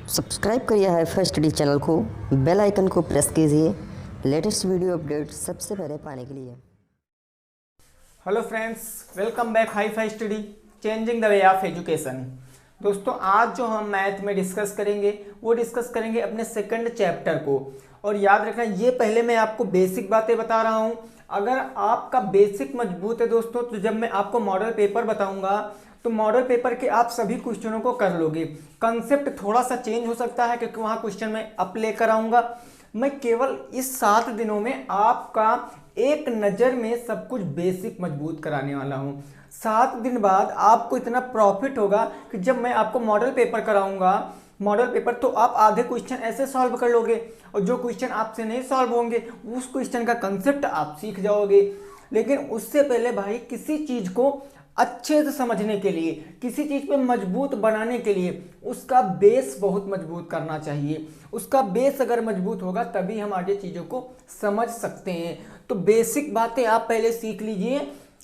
Subscribe करिए HiFi study channel को, bell icon को प्रेस कीजिए लेटेस्ट वीडियो अपडेट सबसे पहले पाने के लिए। Hello friends, welcome back HiFi study changing the way of education. दोस्तों, आज जो हम मैथ में डिस्कस करेंगे वो डिस्कस करेंगे अपने सेकंड चैप्टर को। और याद रखना, ये पहले मैं आपको बेसिक बातें बता रहा हूँ। अगर आपका बेसिक मजबूत है दोस्तों, तो जब मैं आपको मॉडल पेपर बताऊंगा तो मॉडल पेपर के आप सभी क्वेश्चनों को कर लोगे। कंसेप्ट थोड़ा सा चेंज हो सकता है क्योंकि वहाँ क्वेश्चन मैं अप लेकर आऊँगा। मैं केवल इस 7 दिनों में आपका एक नज़र में सब कुछ बेसिक मजबूत कराने वाला हूँ। 7 दिन बाद आपको इतना प्रॉफिट होगा कि जब मैं आपको मॉडल पेपर कराऊंगा, मॉडल पेपर, तो आप आधे क्वेश्चन ऐसे सॉल्व कर लोगे और जो क्वेश्चन आपसे नहीं सॉल्व होंगे उस क्वेश्चन का कंसेप्ट आप सीख जाओगे। लेकिन उससे पहले भाई, किसी चीज़ को अच्छे से समझने के लिए, किसी चीज़ पे मजबूत बनाने के लिए उसका बेस बहुत मजबूत करना चाहिए। उसका बेस अगर मजबूत होगा तभी हम आगे चीज़ों को समझ सकते हैं। तो बेसिक बातें आप पहले सीख लीजिए,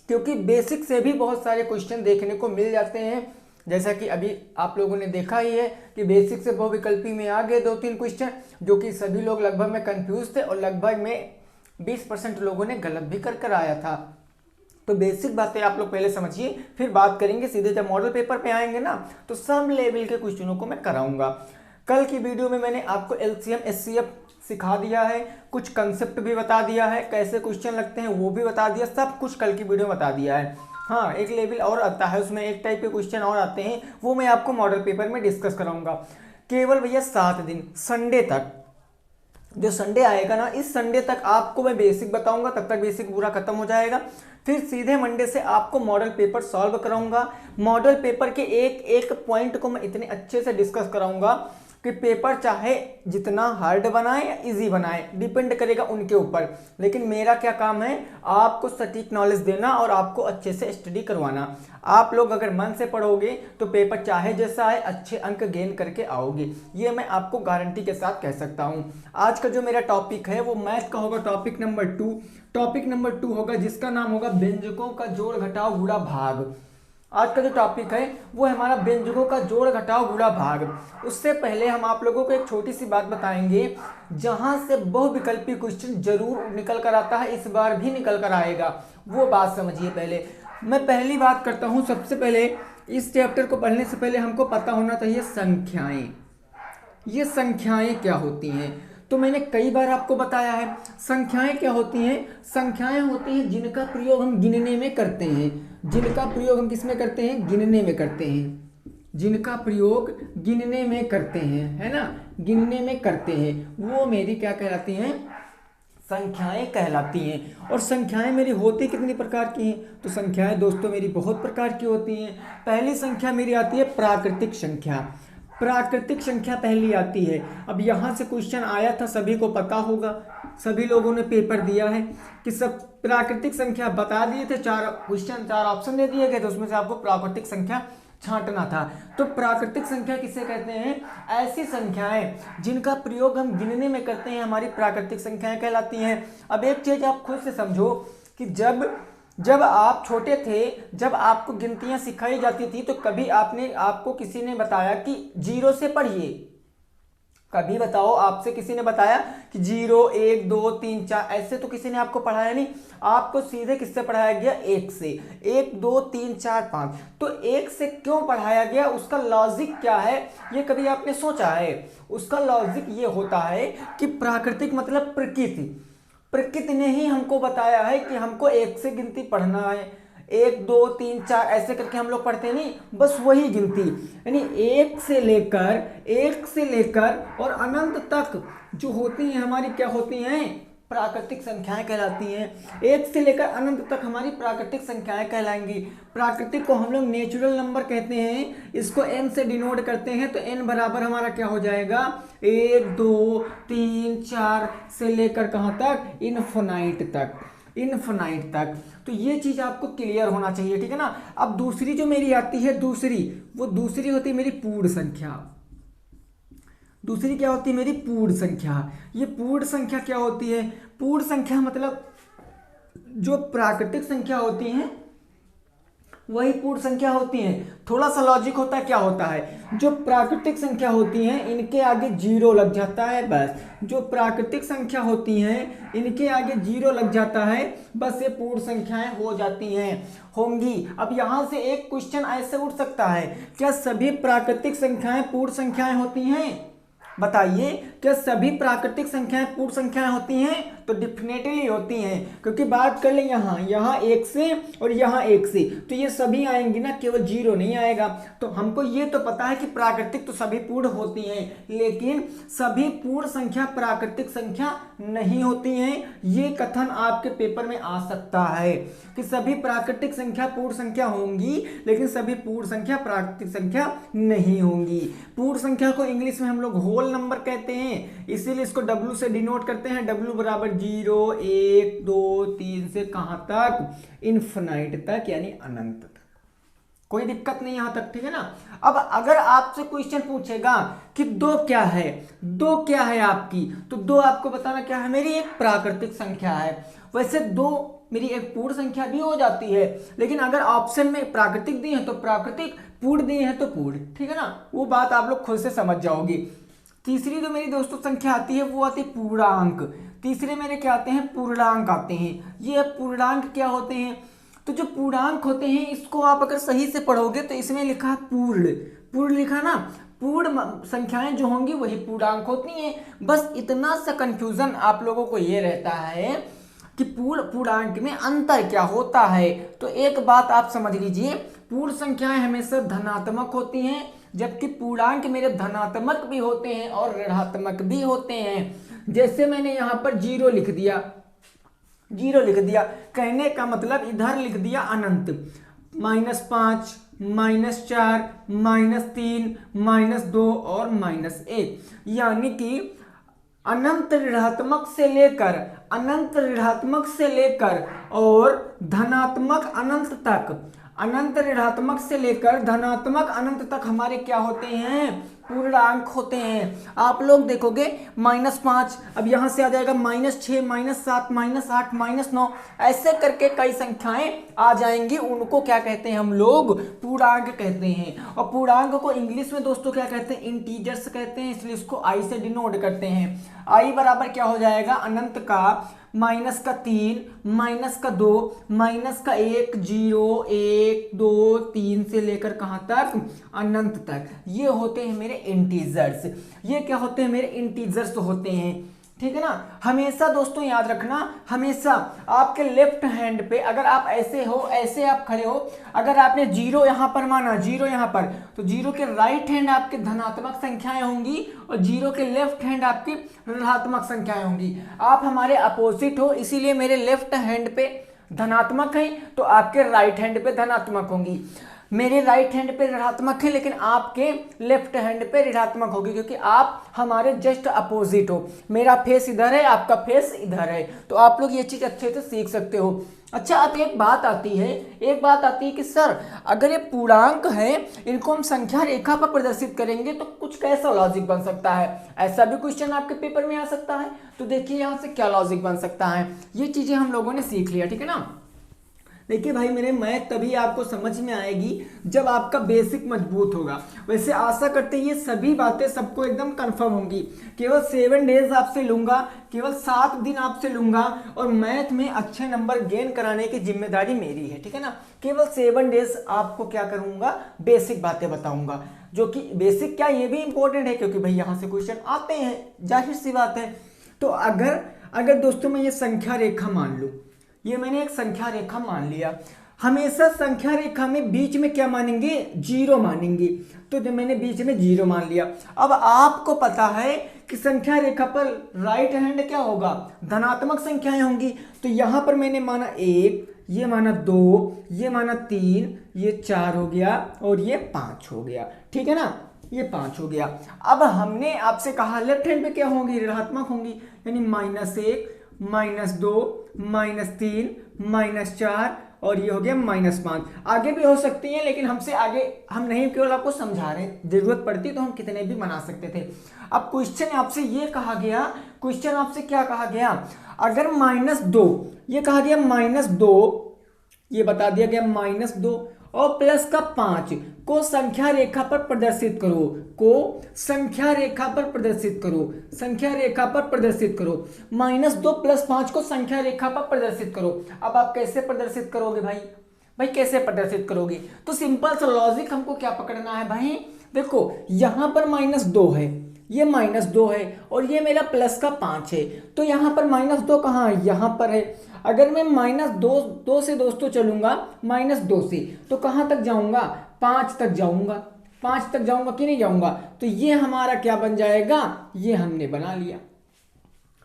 क्योंकि बेसिक से भी बहुत सारे क्वेश्चन देखने को मिल जाते हैं। जैसा कि अभी आप लोगों ने देखा ही है कि बेसिक से बहुविकल्पी में आ गए 2-3 क्वेश्चन, जो कि सभी लोग लगभग में कंफ्यूज थे और लगभग में 20% लोगों ने गलत भी कर आया था। तो बेसिक बातें आप लोग पहले समझिए, फिर बात करेंगे। सीधे जब मॉडल पेपर पे आएंगे ना, तो सब लेवल के क्वेश्चनों को मैं कराऊंगा। कल की वीडियो में मैंने आपको एलसीएम एचसीएफ सिखा दिया है, कुछ कंसेप्ट भी बता दिया है, कैसे क्वेश्चन लगते हैं वो भी बता दिया, सब कुछ कल की वीडियो में बता दिया है। हाँ, एक लेवल और आता है, उसमें एक टाइप के क्वेश्चन और आते हैं, वो मैं आपको मॉडल पेपर में डिस्कस कराऊंगा। केवल भैया 7 दिन, संडे तक, जो संडे आएगा ना, इस संडे तक आपको मैं बेसिक बताऊंगा, तब तक बेसिक पूरा खत्म हो जाएगा। फिर सीधे मंडे से आपको मॉडल पेपर सॉल्व कराऊंगा। मॉडल पेपर के एक एक पॉइंट को मैं इतने अच्छे से डिस्कस कराऊंगा कि पेपर चाहे जितना हार्ड बनाए या इजी बनाए, डिपेंड करेगा उनके ऊपर। लेकिन मेरा क्या काम है, आपको सटीक नॉलेज देना और आपको अच्छे से स्टडी करवाना। आप लोग अगर मन से पढ़ोगे तो पेपर चाहे जैसा आए, अच्छे अंक गेन करके आओगे, ये मैं आपको गारंटी के साथ कह सकता हूँ। आज का जो मेरा टॉपिक है वो मैथ का होगा, टॉपिक नंबर 2। टॉपिक नंबर 2 होगा जिसका नाम होगा व्यंजकों का जोड़ घटाव गुणा भाग। आज का जो टॉपिक है वो है हमारा व्यंजकों का जोड़ घटाव गुणा भाग। उससे पहले हम आप लोगों को एक छोटी सी बात बताएंगे, जहां से बहुविकल्पी क्वेश्चन जरूर निकल कर आता है, इस बार भी निकल कर आएगा, वो बात समझिए। पहले मैं पहली बात करता हूं, सबसे पहले इस चैप्टर को पढ़ने से पहले हमको पता होना चाहिए संख्याएं। ये संख्याएं क्या होती हैं, तो मैंने कई बार आपको बताया है। संख्याएं क्या होती हैं? संख्याएं होती हैं जिनका प्रयोग हम गिनने में करते हैं। जिनका प्रयोग हम किस में करते हैं? गिनने में करते हैं। जिनका प्रयोग गिनने में करते हैं, है ना, गिनने में करते हैं, वो मेरी क्या कहलाती हैं? संख्याएं कहलाती हैं। और संख्याएं मेरी होती कितनी प्रकार की हैं? तो संख्याएं दोस्तों मेरी बहुत प्रकार की होती हैं। पहली संख्या मेरी आती है प्राकृतिक संख्या। प्राकृतिक संख्या पहली आती है। अब यहाँ से क्वेश्चन आया था, सभी को पता होगा, सभी लोगों ने पेपर दिया है कि सब प्राकृतिक संख्या बता दिए थे। 4 क्वेश्चन, 4 ऑप्शन दे दिए गए थे, उसमें से आपको प्राकृतिक संख्या छांटना था। तो प्राकृतिक संख्या किसे कहते हैं? ऐसी संख्याएं जिनका प्रयोग हम गिनने में करते हैं, हमारी प्राकृतिक संख्याएं कहलाती हैं। अब एक चीज आप खुद से समझो कि जब आप छोटे थे, जब आपको गिनतियां सिखाई जाती थी, तो कभी आपको किसी ने बताया कि 0 से पढ़िए? कभी बताओ, आपसे किसी ने बताया कि 0, 1, 2, 3, 4, ऐसे तो किसी ने आपको पढ़ाया नहीं। आपको सीधे किससे पढ़ाया गया? 1 से। 1, 2, 3, 4, 5। तो 1 से क्यों पढ़ाया गया? उसका लॉजिक क्या है, ये कभी आपने सोचा है? उसका लॉजिक ये होता है कि प्राकृतिक मतलब प्रकृति। प्रकृति ने ही हमको बताया है कि हमको 1 से गिनती पढ़ना है। 1, 2, 3, 4 ऐसे करके हम लोग पढ़ते नहीं, बस वही गिनती, यानी 1 से लेकर और अनंत तक जो होती हैं हमारी, क्या होती हैं? प्राकृतिक संख्याएं कहलाती हैं। 1 से लेकर अनंत तक हमारी प्राकृतिक संख्याएं कहलाएंगी। प्राकृतिक को हम लोग नेचुरल नंबर कहते हैं, इसको n से डिनोट करते हैं। तो n बराबर हमारा क्या हो जाएगा? 1, 2, 3, 4 से लेकर कहाँ तक? इनफिनाइट तक। तो ये चीज आपको क्लियर होना चाहिए, ठीक है ना। अब दूसरी जो मेरी आती है, वो दूसरी होती है मेरी पूर्ण संख्या। दूसरी क्या होती है? मेरी पूर्ण संख्या। ये पूर्ण संख्या क्या होती है? पूर्ण संख्या मतलब जो प्राकृतिक संख्या होती हैं वही पूर्ण संख्या होती हैं। थोड़ा सा लॉजिक होता है, क्या होता है, जो प्राकृतिक संख्या होती हैं इनके आगे जीरो लग जाता है, बस जो प्राकृतिक संख्या होती हैं इनके आगे जीरो लग जाता है, बस ये पूर्ण संख्याएं हो जाती हैं, होंगी। अब यहां से एक क्वेश्चन ऐसे उठ सकता है, क्या सभी प्राकृतिक संख्याएं पूर्ण संख्याएं होती हैं? बताइए, क्या सभी प्राकृतिक संख्याएं पूर्ण संख्याएं होती हैं? तो डेफिनेटली होती हैं, क्योंकि बात कर ले यहाँ एक से और यहाँ एक से, तो ये सभी आएंगी ना, केवल जीरो नहीं आएगा। तो हमको ये तो पता है कि प्राकृतिक तो सभी पूर्ण होती हैं, लेकिन सभी पूर्ण संख्या प्राकृतिक संख्या नहीं होती हैं। ये कथन आपके पेपर में आ सकता है कि सभी प्राकृतिक संख्या पूर्ण संख्या होंगी, लेकिन सभी पूर्ण संख्या प्राकृतिक संख्या नहीं होंगी। पूर्ण संख्या को इंग्लिश में हम लोग होल नंबर कहते हैं, इसीलिए इसको W से डिनोट करते हैं। W बराबर 0, 1, 2, 3 से कहां तक? इन्फिनाइट तक, यानी अनंत तक। कोई दिक्कत नहीं यहां तक, ठीक है ना। अब अगर आपसे क्वेश्चन पूछेगा कि दो क्या है, दो क्या है आपकी, तो दो आपको बताना क्या है, मेरी एक प्राकृतिक संख्या है। वैसे दो मेरी एक पूर्ण संख्या भी हो जाती है, लेकिन अगर ऑप्शन में प्राकृतिक दिए हैं तो प्राकृतिक, पूर्ण दिए हैं तो पूर्ण, ठीक है ना। वो बात आप लोग खुद से समझ जाओगे। तीसरी जो मेरी दोस्तों संख्या आती है वो आती है पूर्णांक। तीसरे मेरे क्या आते हैं? पूर्णांक आते हैं। ये पूर्णांक क्या होते हैं? तो जो पूर्णांक होते हैं इसको आप अगर सही से पढ़ोगे तो इसमें लिखा है पूर्ण, पूर्ण लिखा ना, पूर्ण संख्याएं जो होंगी वही पूर्णांक होती हैं। बस इतना सा कंफ्यूजन आप लोगों को ये रहता है कि पूर्णांक में अंतर क्या होता है। तो एक बात आप समझ लीजिए, पूर्ण संख्याएं हमेशा धनात्मक होती हैं, जबकि पूर्णांक मेरे धनात्मक भी होते हैं और ऋणात्मक भी होते हैं। जैसे मैंने यहाँ पर जीरो लिख दिया, जीरो लिख दिया, कहने का मतलब इधर लिख दिया अनंत, -5, -4, -3, -2 और -1, यानी कि अनंत ऋणात्मक से लेकर, अनंत ऋणात्मक से लेकर और धनात्मक अनंत तक, अनंत ऋणात्मक से लेकर धनात्मक अनंत तक हमारे क्या होते हैं? पूर्णांक होते हैं। आप लोग देखोगे -5, अब यहां से आ जाएगा -6, -7, -8, -9, ऐसे करके कई संख्याएं आ जाएंगी। उनको क्या कहते हैं हम लोग? पूर्णांक कहते हैं। और पूर्णांक को इंग्लिश में दोस्तों क्या कहते हैं? इंटीजर्स कहते हैं, इसलिए इसको आई से डिनोट करते हैं। आई बराबर क्या हो जाएगा? अनंत का -3, -2, -1, 0, 1, 2, 3 से लेकर कहां तक? अनंत तक। ये होते हैं मेरे इंटीजर्स। ये क्या होते हैं? मेरे इंटीजर्स होते हैं, ठीक है ना। हमेशा दोस्तों याद रखना, हमेशा आपके लेफ्ट हैंड पे अगर आप ऐसे हो, ऐसे आप खड़े हो, अगर आपने जीरो यहां पर माना, जीरो यहां पर, तो जीरो के राइट हैंड आपके धनात्मक संख्याएं होंगी और जीरो के लेफ्ट हैंड आपकी ऋणात्मक संख्याएं होंगी। आप हमारे अपोजिट हो, इसीलिए मेरे लेफ्ट हैंड पे धनात्मक है तो आपके राइट हैंड पे धनात्मक होंगी। मेरे राइट हैंड पे ऋणात्मक है लेकिन आपके लेफ्ट हैंड पे ऋणात्मक होगी, क्योंकि आप हमारे जस्ट अपोजिट हो। मेरा फेस इधर है, आपका फेस इधर है, तो आप लोग ये चीज अच्छे से सीख सकते हो। अच्छा, अब एक बात आती है कि सर अगर ये पूर्णांक है, इनको हम संख्या रेखा पर प्रदर्शित करेंगे तो कुछ कैसा लॉजिक बन सकता है? ऐसा भी क्वेश्चन आपके पेपर में आ सकता है। तो देखिए यहाँ से क्या लॉजिक बन सकता है, ये चीजें हम लोगों ने सीख लिया, ठीक है ना। देखिए भाई, मेरे मैथ तभी आपको समझ में आएगी जब आपका बेसिक मजबूत होगा। वैसे आशा करते हैं ये सभी बातें सबको एकदम कंफर्म होंगी। केवल 7 डेज आपसे लूंगा, केवल 7 दिन आपसे लूंगा और मैथ में अच्छे नंबर गेन कराने की जिम्मेदारी मेरी है, ठीक है ना। केवल 7 डेज आपको क्या करूंगा? बेसिक बातें बताऊंगा, जो कि बेसिक क्या, ये भी इंपॉर्टेंट है क्योंकि भाई यहाँ से क्वेश्चन आते हैं, जाहिर सी बात है। तो अगर दोस्तों मैं ये संख्या रेखा मान लूँ, ये मैंने एक संख्या रेखा मान लिया, हमेशा संख्या रेखा में बीच में क्या मानेंगे? जीरो मानेंगे। तो जब मैंने बीच में जीरो मान लिया, अब आपको पता है कि संख्या रेखा पर राइट हैंड क्या होगा? धनात्मक संख्याएं होंगी। तो यहां पर मैंने माना 1, ये माना 2, ये माना 3, ये 4 हो गया और ये 5 हो गया, ठीक है ना। ये 5 हो गया। अब हमने आपसे कहा लेफ्ट हैंड पे क्या होंगी? ऋणात्मक होंगी, यानी -1, -2, -3, -4 और ये हो गया -5। आगे भी हो सकती हैं, लेकिन हमसे आगे हम नहीं, केवल आपको समझा रहे हैं, जरूरत पड़ती तो हम कितने भी बना सकते थे। अब क्वेश्चन आपसे ये कहा गया, क्वेश्चन आपसे क्या कहा गया? अगर -2, ये कहा गया -2, ये बता दिया गया -2 और प्लस का 5 को संख्या रेखा पर प्रदर्शित करो, को संख्या रेखा पर प्रदर्शित करो, संख्या रेखा पर प्रदर्शित करो। -2 + 5 को संख्या रेखा पर प्रदर्शित करो। अब आप कैसे प्रदर्शित करोगे भाई कैसे प्रदर्शित करोगे? तो सिंपल सा लॉजिक हमको क्या पकड़ना है भाई, देखो यहाँ पर -2 है, ये -2 है और ये मेरा प्लस का 5 है, तो यहाँ पर -2 कहाँ है? यहाँ पर है। अगर मैं -2 से दोस्तों चलूंगा, -2 से तो कहाँ तक जाऊंगा? 5 तक जाऊंगा, 5 तक जाऊंगा कि नहीं जाऊंगा? तो ये हमारा क्या बन जाएगा? ये हमने बना लिया,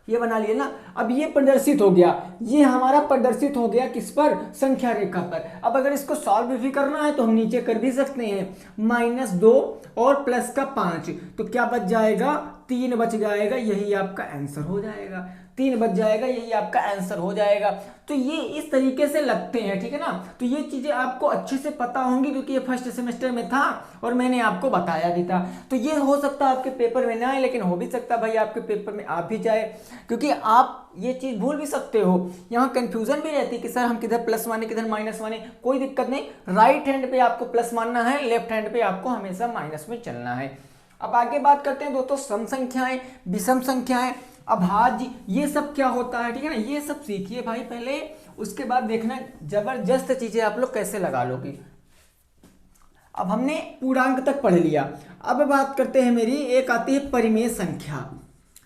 ये बना लिया ना। अब ये प्रदर्शित हो गया, ये हमारा प्रदर्शित हो गया किस पर? संख्या रेखा पर। अब अगर इसको सॉल्व भी करना है तो हम नीचे कर भी सकते हैं, -2 और प्लस का 5, तो क्या बच जाएगा? 3 बच जाएगा, यही आपका आंसर हो जाएगा। 3 बच जाएगा, यही आपका आंसर हो जाएगा। तो ये इस तरीके से लगते हैं, ठीक है ना। तो ये चीजें आपको अच्छे से पता होंगी क्योंकि ये फर्स्ट सेमेस्टर में था और मैंने आपको बताया भी था। तो ये हो सकता है आपके पेपर में ना आए, लेकिन हो भी सकता है भाई आपके पेपर में आ भी जाए, क्योंकि आप ये चीज भूल भी सकते हो। यहाँ कंफ्यूजन भी रहती है कि सर हम किधर प्लस माने किधर माइनस माने। कोई दिक्कत नहीं, राइट हैंड पे आपको प्लस मानना है, लेफ्ट हैंड पे आपको हमेशा माइनस में चलना है। अब आगे बात करते हैं दोस्तों सम संख्याएं, विषम संख्याएं, अभाज्य, ये सब क्या होता है, ठीक है ना। ये सब सीखिए भाई पहले, उसके बाद देखना जबरदस्त चीजें आप लोग कैसे लगा लोगे। अब हमने पूर्णांक तक पढ़ लिया। अब बात करते हैं मेरी, एक आती है परिमेय संख्या,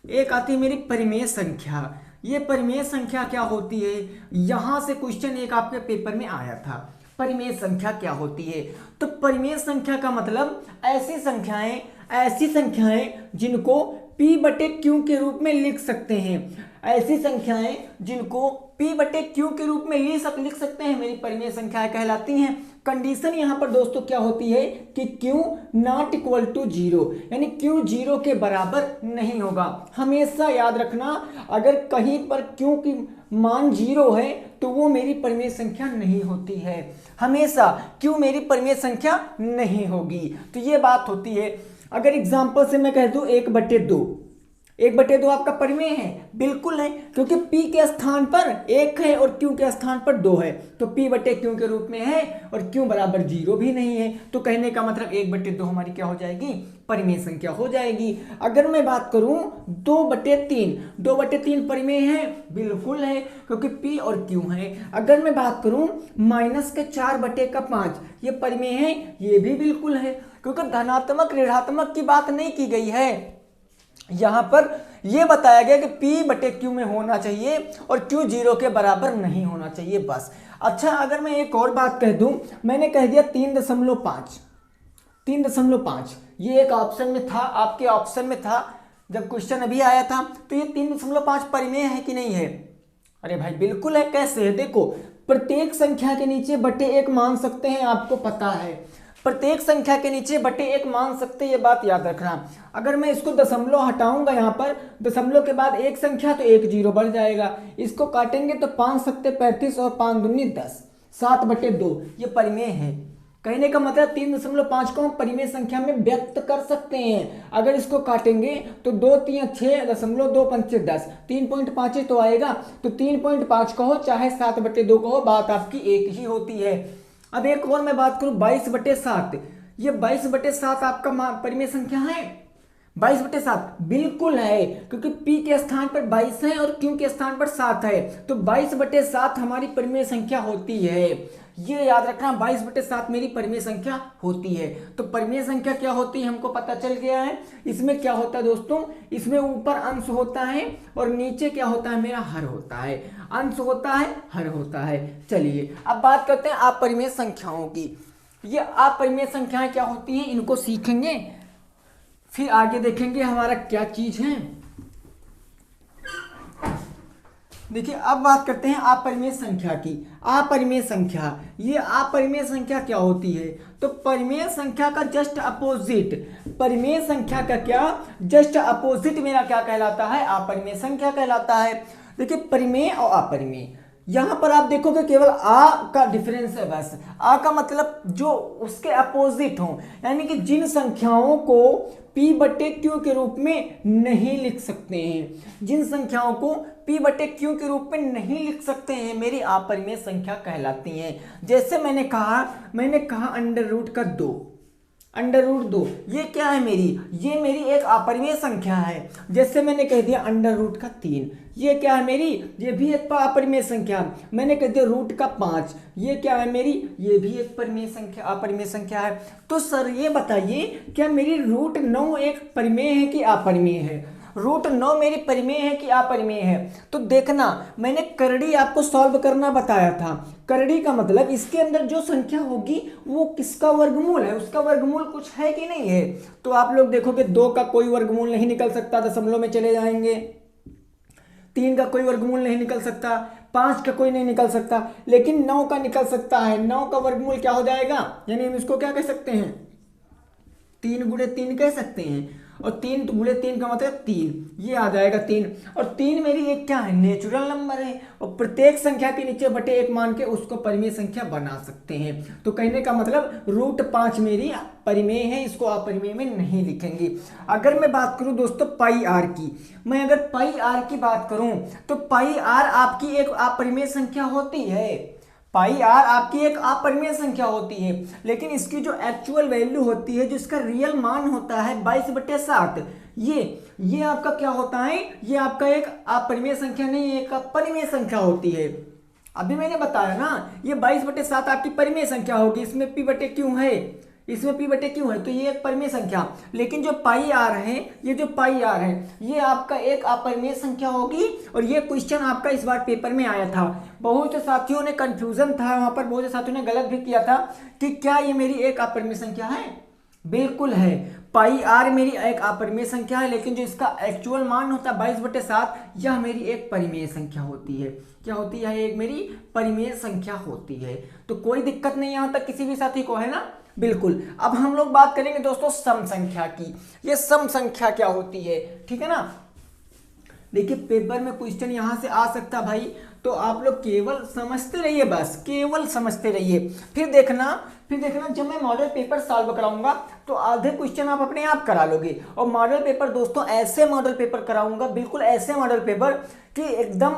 एक आती है मेरी परिमेय संख्या। ये परिमेय संख्या क्या होती है? यहां से क्वेश्चन एक आपके पेपर में आया था, परिमेय संख्या क्या होती है। तो परिमेय संख्या का मतलब ऐसी संख्याएं जिनको P/Q के रूप में लिख सकते हैं, ऐसी संख्याएं जिनको P/Q के रूप में लिख सकते हैं, मेरी परिमेय संख्याएं कहलाती हैं। कंडीशन यहाँ पर दोस्तों क्या होती है कि Q ≠ 0, यानी Q 0 के बराबर नहीं होगा। हमेशा याद रखना, अगर कहीं पर Q की मान 0 है तो वो मेरी परिमेय संख्या नहीं होती है। हमेशा Q मेरी परिमेय संख्या नहीं होगी। तो ये बात होती है। अगर एग्जाम्पल से मैं कह दूं 1/2 आपका परिमेय है, बिल्कुल है, क्योंकि P के स्थान पर 1 है और Q के स्थान पर 2 है, तो P/Q के रूप में है और Q बराबर 0 भी नहीं है। तो कहने का मतलब 1/2 हमारी क्या हो जाएगी? परिमेय संख्या हो जाएगी। अगर मैं बात करूं 2/3 परिमेय है, बिल्कुल है, क्योंकि P और Q है। अगर मैं बात करूं -4/5, ये परिमेय है, ये भी बिल्कुल है, क्योंकि धनात्मक ऋणात्मक की बात नहीं की गई है। यहां पर यह बताया गया कि P/Q में होना चाहिए और Q 0 के बराबर नहीं होना चाहिए, बस। अच्छा, अगर मैं एक और बात कह दूं, मैंने कह दिया 3.5, ये एक ऑप्शन में था, आपके ऑप्शन में था जब क्वेश्चन अभी आया था, तो ये 3.5 परिमेय है कि नहीं है? अरे भाई बिल्कुल है। कैसे है? देखो, प्रत्येक संख्या के नीचे /1 मान सकते हैं, आपको पता है, प्रत्येक संख्या के नीचे /1 मान सकते हैं, ये बात याद रखना। अगर मैं इसको दशमलव हटाऊंगा, यहाँ पर दशमलव के बाद एक संख्या, तो 1 0 बढ़ जाएगा। इसको काटेंगे तो 5 सत्ते 35 और 5 दूनी 10, 7/2, ये परिमेय है। कहने का मतलब 3.5 को हम परिमेय संख्या में व्यक्त कर सकते हैं। अगर इसको काटेंगे तो 2 3 6 दशमलव 2 5 10, 3.5 तो आएगा, तो 3.5 कहो चाहे 7/2 कहो, बात आपकी एक ही होती है। अब एक और मैं बात करूं 22/7, ये 22/7 आपका परिमेय संख्या है। 22/7 बिल्कुल है, क्योंकि P के स्थान पर 22 है और Q के स्थान पर 7 है, तो 22/7 हमारी परिमेय संख्या होती है। ये याद रखना, 22/7 मेरी परिमेय संख्या होती है। तो परिमेय संख्या क्या होती है हमको पता चल गया है। इसमें क्या होता है दोस्तों, इसमें ऊपर अंश होता है और नीचे क्या होता है, मेरा हर होता है। अंश होता है, हर होता है। चलिए अब बात करते हैं अपरिमेय संख्याओं की। ये अपरिमेय संख्याएं क्या होती हैं, इनको सीखेंगे, फिर आगे देखेंगे हमारा क्या चीज है। देखिए अब बात करते हैं अपरिमेय संख्या की। अपरिमेय संख्या, ये अपरिमेय संख्या क्या होती है? तो परिमेय संख्या का जस्ट अपोजिट, परिमेय संख्या का क्या जस्ट अपोजिट मेरा क्या कहलाता है, अपरिमेय संख्या कहलाता है। देखिए परिमेय और अपरिमेय, यहां पर आप देखोगे केवल आ का डिफरेंस है बस। आ का मतलब जो उसके अपोजिट हो, यानी कि जिन संख्याओं को p बटे q के रूप में नहीं लिख सकते हैं, जिन संख्याओं को p बटे q के रूप में नहीं लिख सकते हैं, मेरी अपरिमेय संख्या कहलाती हैं। जैसे मैंने कहा अंडर रूट का 2, अंडर रूट 2 ये क्या है मेरी, ये मेरी एक अपरिमेय संख्या है। जैसे मैंने कह दिया अंडर रूट का 3, ये क्या है मेरी, ये भी एक अपरिमेय संख्या। मैंने कह दिया रूट का 5, ये क्या है मेरी, ये भी एक परिमेय संख्या, अपरिमेय संख्या है। तो सर ये बताइए क्या मेरी रूट 9 एक परिमेय है कि अपरिमेय है? रूट 9 मेरी परिमेय है कि अपरिमेय है? तो देखना मैंने करड़ी आपको सॉल्व करना बताया था। करड़ी का मतलब इसके अंदर जो संख्या होगी वो किसका वर्गमूल है, उसका वर्गमूल कुछ है कि नहीं है। तो आप लोग देखोगे 2 का कोई वर्गमूल नहीं निकल सकता, दशमलव में चले जाएंगे। 3 का कोई वर्गमूल नहीं निकल सकता, 5 का कोई नहीं निकल सकता, लेकिन 9 का निकल सकता है। 9 का वर्गमूल क्या हो जाएगा, यानी हम इसको क्या कह सकते हैं, 3 गुणे 3 कह सकते हैं। और 3 गुणे 3 का मतलब 3, ये आ जाएगा 3। और 3 मेरी एक क्या है, नेचुरल नंबर है, और प्रत्येक संख्या के नीचे बटे 1 मान के उसको परिमेय संख्या बना सकते हैं। तो कहने का मतलब रूट 5 मेरी परिमेय है, इसको अपरिमेय में नहीं लिखेंगे। अगर मैं बात करूं दोस्तों पाई आर की, मैं अगर पाई आर की बात करूं तो पाई आर आपकी एक अपरिमेय संख्या होती है। पाई आर आपकी एक अपरिमेय संख्या होती है, लेकिन इसकी जो एक्चुअल वैल्यू होती है, जो इसका रियल मान होता है 22/7, ये आपका क्या होता है, ये आपका एक अपरिमेय संख्या नहीं, एक परिमेय संख्या होती है। अभी मैंने बताया ना, ये 22/7 आपकी परिमेय संख्या होगी, इसमें p बटे क्यों है, इसमें p बटे क्यों है, तो ये एक परिमेय संख्या। लेकिन जो पाई आर है, ये जो पाई आर है, ये आपका एक अपरिमेय संख्या होगी। और ये क्वेश्चन आपका इस बार पेपर में आया था, बहुत से साथियों ने कंफ्यूजन था वहां पर, बहुत से साथियों ने गलत भी किया था कि क्या ये मेरी एक अपरिमेय संख्या है। बिल्कुल है, पाई आर मेरी एक अपरिमेय संख्या है, लेकिन जो इसका एक्चुअल मान होता है 22/7, यह मेरी एक परिमेय संख्या होती है। क्या होती है, एक मेरी परिमेय संख्या होती है। तो कोई दिक्कत नहीं यहाँ तक किसी भी साथी को, है ना। बिल्कुल। अब हम लोग बात करेंगे दोस्तों सम संख्या की। ये सम संख्या क्या होती है, ठीक है ना। देखिए पेपर में क्वेश्चन यहां से आ सकता भाई, तो आप लोग केवल समझते रहिए, बस केवल समझते रहिए। फिर देखना जब मैं मॉडल पेपर सॉल्व कराऊंगा तो आधे क्वेश्चन आप अपने आप करा लोगे। और मॉडल पेपर दोस्तों ऐसे मॉडल पेपर कराऊंगा, बिल्कुल ऐसे मॉडल पेपर कि एकदम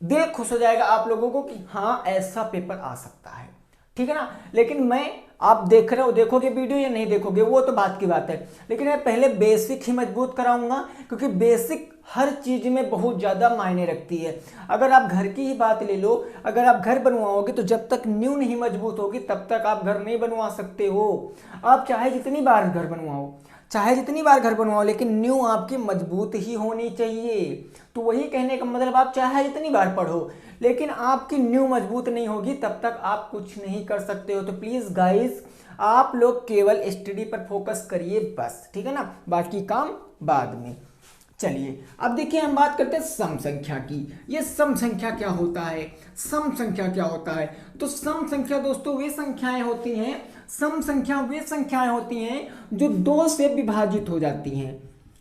दिल खुश हो जाएगा आप लोगों को कि हाँ ऐसा पेपर आ सकता है, ठीक है ना। लेकिन मैं, आप देख रहे हो, देखोगे वीडियो या नहीं देखोगे वो तो बात की बात है, लेकिन मैं पहले बेसिक ही मजबूत कराऊंगा, क्योंकि बेसिक हर चीज में बहुत ज्यादा मायने रखती है। अगर आप घर की ही बात ले लो, अगर आप घर बनवाओगे तो जब तक नींव नहीं मजबूत होगी तब तक आप घर नहीं बनवा सकते हो। आप चाहे जितनी बार घर बनवाओ, लेकिन नींव आपकी मजबूत ही होनी चाहिए। तो वही कहने का मतलब, आप चाहे जितनी बार पढ़ो, लेकिन आपकी नींव मजबूत नहीं होगी तब तक आप कुछ नहीं कर सकते हो। तो प्लीज गाइस आप लोग केवल स्टडी पर फोकस करिए बस, ठीक है ना, बाकी काम बाद में। चलिए अब देखिए हम बात करते हैं सम संख्या की। ये सम संख्या क्या होता है, सम संख्या क्या होता है। तो सम संख्या दोस्तों वे संख्याएं होती हैं, सम संख्या वे संख्याएं होती हैं जो 2 से विभाजित हो जाती हैं।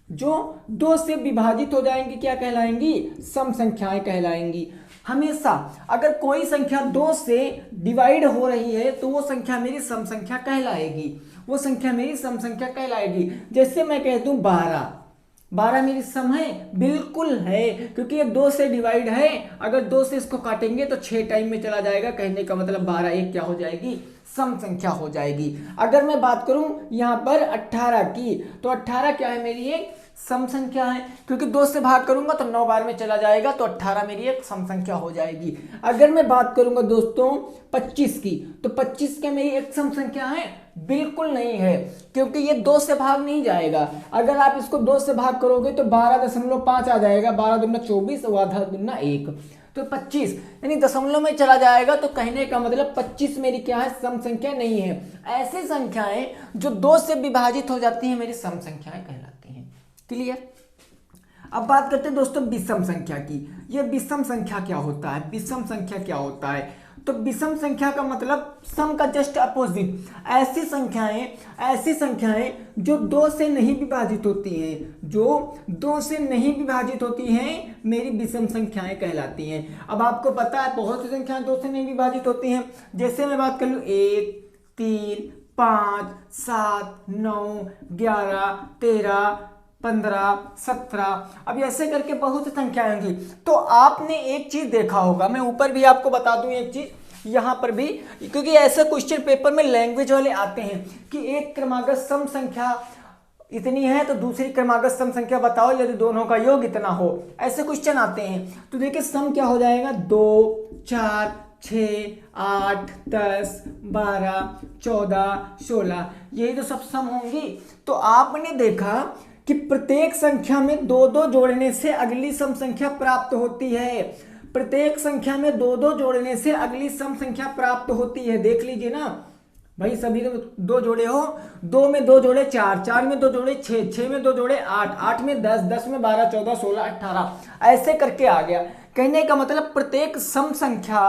जो 2 से विभाजित हो जाएंगी क्या कहलाएंगी, सम संख्याएं कहलाएंगी। हमेशा अगर कोई संख्या 2 से डिवाइड हो रही है तो वो संख्या मेरी सम संख्या कहलाएगी, वो संख्या मेरी सम संख्या कहलाएगी। जैसे मैं कह दूं 12 मेरी सम है, बिल्कुल है, क्योंकि ये 2 से डिवाइड है। अगर 2 से इसको काटेंगे तो 6 टाइम में चला जाएगा, कहने का मतलब 12 एक क्या हो जाएगी, सम संख्या हो जाएगी। अगर मैं बात करूं यहाँ पर 18 की, तो 18 क्या है, मेरी एक सम संख्या है, क्योंकि 2 से भाग करूंगा तो 9 बार में चला जाएगा, तो 18 मेरी एक सम संख्या हो जाएगी। अगर मैं बात करूंगा दोस्तों 25 की, तो 25 क्या मेरी एक सम संख्या है, बिल्कुल नहीं है, क्योंकि ये 2 से भाग नहीं जाएगा। अगर आप इसको 2 से भाग करोगे तो 12.5 आ जाएगा, 12 दूना 24 और आधा दूना 1, तो 25 यानी दशमलव में चला जाएगा। तो कहने का मतलब 25 मेरी क्या है, सम संख्या नहीं है। ऐसी संख्याएं जो 2 से विभाजित हो जाती हैं मेरी सम संख्याएं कहलाती हैं। क्लियर। अब बात करते हैं दोस्तों विषम संख्या की। यह विषम संख्या क्या होता है, विषम संख्या क्या होता है। तो विषम संख्या का मतलब सम का जस्ट अपोजिट, ऐसी संख्याएं जो 2 से नहीं विभाजित होती हैं, जो 2 से नहीं विभाजित होती हैं, मेरी विषम संख्याएं कहलाती हैं। अब आपको पता है बहुत सी संख्याएं 2 से नहीं विभाजित होती हैं, जैसे मैं बात कर लूँ 1, 3, 5, 7, 9, 11, 13, 15, 17, अब ऐसे करके बहुत सी संख्याएं होंगी। तो आपने एक चीज देखा होगा, मैं ऊपर भी आपको बता दूं एक चीज, यहाँ पर भी, क्योंकि ऐसे क्वेश्चन पेपर में लैंग्वेज वाले आते हैं कि एक क्रमागत सम संख्या इतनी है तो दूसरी क्रमागत सम संख्या बताओ यदि दोनों का योग इतना हो, ऐसे क्वेश्चन आते हैं। तो देखिए सम क्या हो जाएगा, 2, 4, 6, 8, 10, 12, 14, 16, यही तो सब सम होंगी। तो आपने देखा कि प्रत्येक संख्या में 2-2 जोड़ने से अगली सम संख्या प्राप्त होती है, प्रत्येक संख्या में 2-2 जोड़ने से अगली सम संख्या प्राप्त होती है। देख लीजिए ना भाई, सभी तो 2 जोड़े हो, 2 में 2 जोड़े 4, 4 में 2 जोड़े 6, 6 में 2 जोड़े 8, 8 में 10, 10 में 12, 14, 16, 18, ऐसे करके आ गया। कहने का मतलब प्रत्येक सम संख्या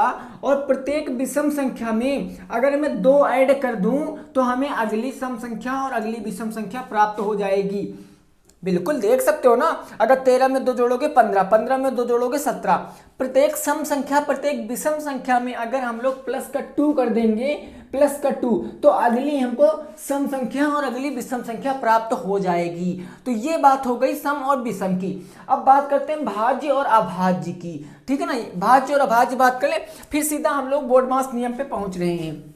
और प्रत्येक विषम संख्या में अगर मैं 2 ऐड कर दूं तो हमें अगली सम संख्या और अगली विषम संख्या प्राप्त हो जाएगी। बिल्कुल देख सकते हो ना, अगर 13 में 2 जोड़ोगे 15, 15 में 2 जोड़ोगे 17, प्रत्येक सम संख्या प्रत्येक विषम संख्या में अगर हम लोग प्लस का 2 कर देंगे, प्लस का 2, तो अगली हमको सम संख्या और अगली विषम संख्या प्राप्त हो जाएगी। तो ये बात हो गई सम और विषम की। अब बात करते हैं भाज्य और अभाज्य की, ठीक है ना। भाज्य और अभाज्य बात कर ले, फिर सीधा हम लोग बोर्डमास नियम पे पहुंच रहे हैं।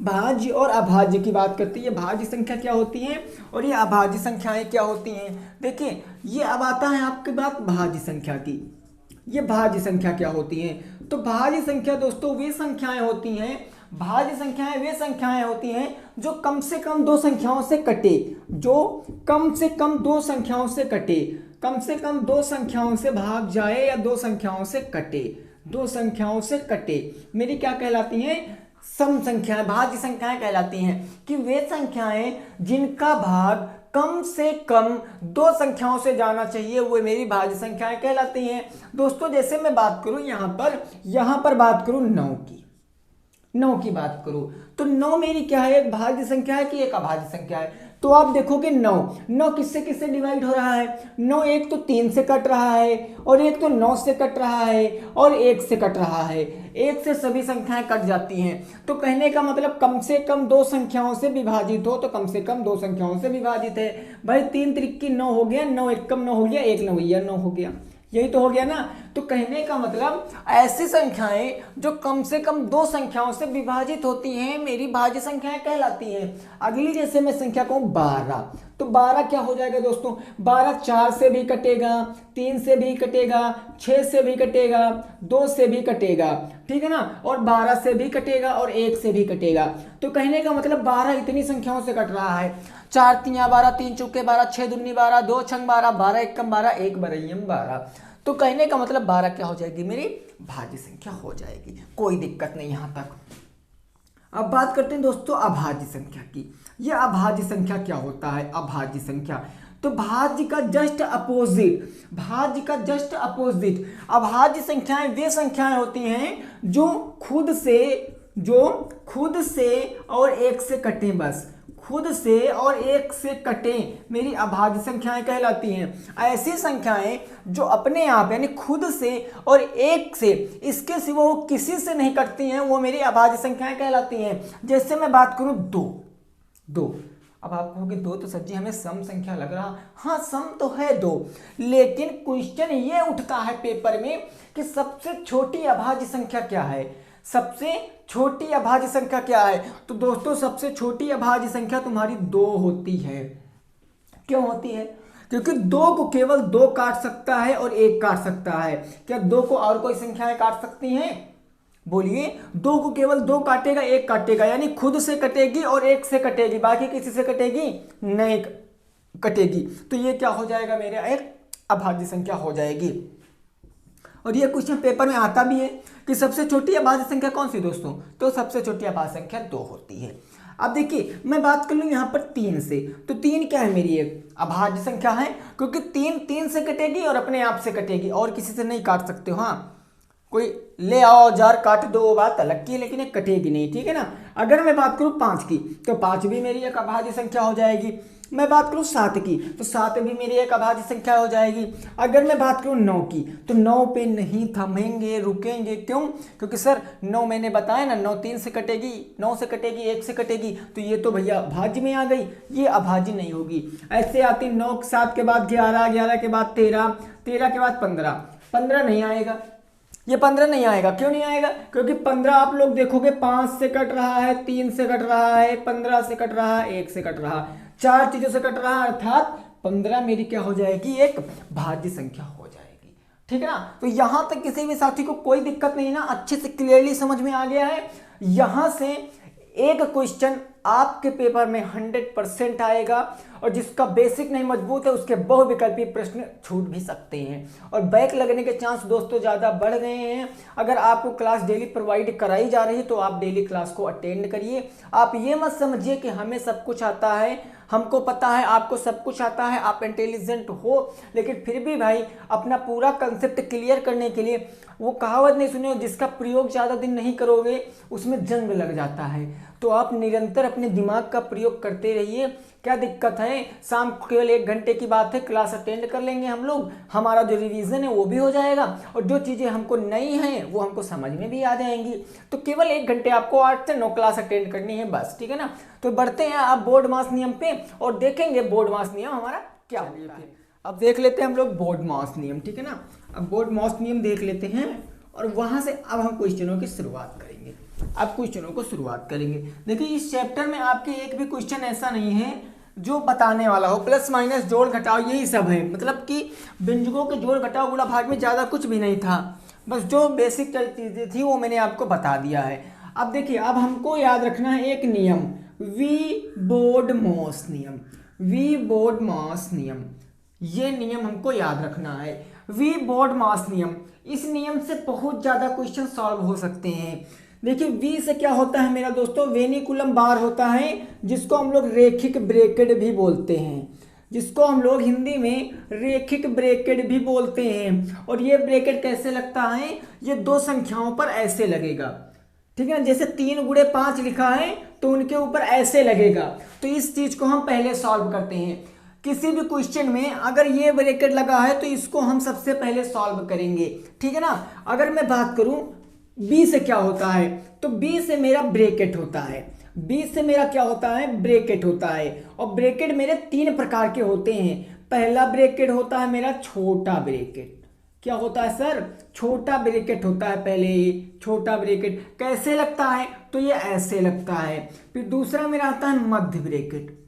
भाज्य और अभाज्य की बात करते हैं, ये भाज्य संख्या क्या होती है और ये अभाज्य संख्याएं क्या होती हैं। देखिए ये अब आता है आपकी बात भाज्य संख्या की। ये भाज्य संख्या क्या होती है, तो भाज्य संख्या दोस्तों वे संख्याएं होती हैं, भाज्य संख्याएं वे संख्याएं होती हैं जो कम से कम 2 संख्याओं से कटे, जो कम से कम 2 संख्याओं से कटे, कम से कम 2 संख्याओं से भाग जाए या 2 संख्याओं से कटे, 2 संख्याओं से कटे, मेरी क्या कहलाती हैं, सम संख्याएं, भाज्य संख्याएं कहलाती हैं। कि वे संख्याएं जिनका भाग कम से कम 2 संख्याओं से जाना चाहिए वो मेरी भाज्य संख्याएं कहलाती हैं। दोस्तों जैसे मैं बात करूं यहाँ पर बात करूं 9 की बात करूं तो 9 मेरी क्या है, एक भाज्य संख्या है कि एक अभाज्य संख्या है। तो आप देखोगे 9 किससे किससे डिवाइड हो रहा है, 9 एक तो 3 से कट रहा है और एक तो 9 से कट रहा है और 1 से कट रहा है, 1 से सभी संख्याएं कट जाती हैं। तो कहने का मतलब कम से कम 2 संख्याओं से विभाजित हो तो कम से कम 2 संख्याओं से विभाजित है। भाई 3 त्रिक 9 हो गया, 9 एकम 9 हो गया, 1 नवैया 9 हो गया, यही तो हो गया ना। तो कहने का मतलब ऐसी संख्याएं जो कम से कम 2 संख्याओं से विभाजित होती हैं मेरी भाज्य संख्याएं कहलाती हैं। अगली जैसे मैं संख्या कहूं 12, तो 12 क्या हो जाएगा दोस्तों, 12 4 से भी कटेगा, 3 से भी कटेगा, 6 से भी कटेगा, 2 से भी कटेगा, ठीक है ना, और 12 से भी कटेगा और 1 से भी कटेगा। तो कहने का मतलब 12 इतनी संख्याओं से कट रहा है, 4 3 12, 3 चौके 12, 6 दूनी 12, 2 छंग 12, 12 एकम 12, 1 बरैयम 12। तो कहने का मतलब 12 क्या हो जाएगी, मेरी भाज्य संख्या हो जाएगी, कोई दिक्कत नहीं यहां तक। अब बात करते हैं दोस्तों अभाज्य संख्या की। यह अभाज्य संख्या क्या होता है, अभाज्य संख्या तो भाज्य का जस्ट अपोजिट, भाज्य का जस्ट अपोजिट। अभाज्य संख्याएं वे संख्याएं होती हैं जो खुद से और 1 से कटे, बस खुद से और 1 से कटे मेरी अभाज्य संख्याएं कहलाती हैं। ऐसी संख्याएं जो अपने आप यानी खुद से और 1 से, इसके सिवा वो किसी से नहीं कटती हैं, वो मेरी अभाज्य संख्याएं कहलाती हैं। जैसे मैं बात करूं 2। अब आप कहोगे 2 तो सच्ची हमें सम संख्या लग रहा, हाँ सम तो है 2, लेकिन क्वेश्चन ये उठता है पेपर में कि सबसे छोटी अभाज्य संख्या क्या है, सबसे छोटी अभाज्य संख्या क्या है। तो दोस्तों सबसे छोटी अभाज्य संख्या तुम्हारी 2 होती है। क्यों होती है, क्योंकि 2 को केवल 2 काट सकता है और 1 काट सकता है। क्या 2 को और कोई संख्याएं काट सकती हैं, बोलिए। 2 को केवल 2 काटेगा, 1 काटेगा, यानी खुद से कटेगी और 1 से कटेगी, बाकी किसी से कटेगी नहीं कटेगी। तो ये क्या हो जाएगा, मेरा एक अभाज्य संख्या हो जाएगी। और ये क्वेश्चन पेपर में आता भी है कि सबसे छोटी अभाज्य संख्या कौन सी दोस्तों, तो सबसे छोटी अभाज्य संख्या 2 होती है। अब देखिए मैं बात कर लूँ यहाँ पर 3 से, तो 3 क्या है, मेरी एक अभाज्य संख्या है, क्योंकि 3 से कटेगी और अपने आप से कटेगी और किसी से नहीं काट सकते हो। हाँ कोई ले आओ औजार काट दो, वो बात अलग की है, लेकिन ये कटेगी नहीं, ठीक है ना। अगर मैं बात करूँ 5 की तो 5 भी मेरी एक अभाज्य संख्या हो जाएगी। मैं बात करूँ 7 की तो 7 भी मेरी एक अभाज्य संख्या हो जाएगी। अगर मैं बात करूँ 9 की तो 9 पे नहीं थमेंगे, रुकेंगे। क्यों? क्योंकि सर 9 मैंने बताया ना, 9 3 से कटेगी, 9 से कटेगी, 1 से कटेगी, तो ये तो भैया भाज्य में आ गई, ये अभाज्य नहीं होगी। ऐसे आती 9 7 के बाद 11, 11 के बाद 13, 13 के बाद 15, 15 नहीं आएगा, ये 15 नहीं आएगा। क्यों नहीं आएगा? क्योंकि 15 आप लोग देखोगे 5 से कट रहा है, 3 से कट रहा है, 15 से कट रहा है, 1 से कट रहा है, 4 चीजों से कट रहा है, अर्थात 15 मेरी क्या हो जाएगी? एक भाज्य संख्या हो जाएगी, ठीक है ना। तो यहां तक किसी भी साथी को कोई दिक्कत नहीं ना, अच्छे से क्लियरली समझ में आ गया है। यहां से एक क्वेश्चन आपके पेपर में 100% आएगा और जिसका बेसिक नहीं मजबूत है उसके बहुविकल्पी प्रश्न छूट भी सकते हैं और बैक लगने के चांस दोस्तों ज़्यादा बढ़ गए हैं। अगर आपको क्लास डेली प्रोवाइड कराई जा रही है तो आप डेली क्लास को अटेंड करिए। आप ये मत समझिए कि हमें सब कुछ आता है, हमको पता है, आपको सब कुछ आता है, आप इंटेलिजेंट हो, लेकिन फिर भी भाई अपना पूरा कंसेप्ट क्लियर करने के लिए वो कहावत नहीं सुनी हो, जिसका प्रयोग ज़्यादा दिन नहीं करोगे उसमें जंग लग जाता है। तो आप निरंतर अपने दिमाग का प्रयोग करते रहिए। क्या दिक्कत है? शाम को केवल 1 घंटे की बात है, क्लास अटेंड कर लेंगे हम लोग, हमारा जो रिवीजन है वो भी हो जाएगा और जो चीज़ें हमको नहीं हैं वो हमको समझ में भी आ जाएंगी। तो केवल 1 घंटे आपको 8 से 9 क्लास अटेंड करनी है बस, ठीक है ना। तो बढ़ते हैं आप बोर्ड मास नियम पे और देखेंगे बोर्ड मास नियम हमारा क्या होता है। अब देख लेते हैं हम लोग बोर्ड मास नियम, ठीक है ना। अब बोर्ड मास नियम देख लेते हैं और वहां से अब हम क्वेश्चनों की शुरुआत करेंगे। अब क्वेश्चनों को शुरुआत करेंगे। देखिए इस चैप्टर में आपके एक भी क्वेश्चन ऐसा नहीं है जो बताने वाला हो, प्लस माइनस जोड़ घटाव यही सब है, मतलब कि व्यंजकों के जोड़ घटाव गुणा भाग में ज़्यादा कुछ भी नहीं था, बस जो बेसिक चीज़ें थी वो मैंने आपको बता दिया है। अब देखिए अब हमको याद रखना है एक नियम, वी बोर्ड मास नियम, वी बोर्ड मास नियम, ये नियम हमको याद रखना है। वी बोर्ड मास नियम, इस नियम से बहुत ज़्यादा क्वेश्चन सॉल्व हो सकते हैं। देखिए वी से क्या होता है मेरा दोस्तों? वेनिकुलम बार होता है, जिसको हम लोग रेखिक ब्रैकेट भी बोलते हैं, जिसको हम लोग हिंदी में रेखिक ब्रैकेट भी बोलते हैं। और ये ब्रैकेट कैसे लगता है? ये 2 संख्याओं पर ऐसे लगेगा, ठीक है ना। जैसे 3 गुणे 5 लिखा है तो उनके ऊपर ऐसे लगेगा। तो इस चीज को हम पहले सॉल्व करते हैं। किसी भी क्वेश्चन में अगर ये ब्रैकेट लगा है तो इसको हम सबसे पहले सॉल्व करेंगे, ठीक है ना। अगर मैं बात करूं बी से क्या होता है, तो बी से मेरा ब्रैकेट होता है, बी से मेरा क्या होता है? ब्रैकेट होता है। और ब्रैकेट मेरे 3 प्रकार के होते हैं। पहला ब्रैकेट होता है मेरा छोटा ब्रैकेट। क्या होता है सर? छोटा ब्रैकेट होता है। पहले छोटा ब्रैकेट कैसे लगता है? तो ये ऐसे लगता है। फिर दूसरा मेरा आता है मध्य ब्रैकेट,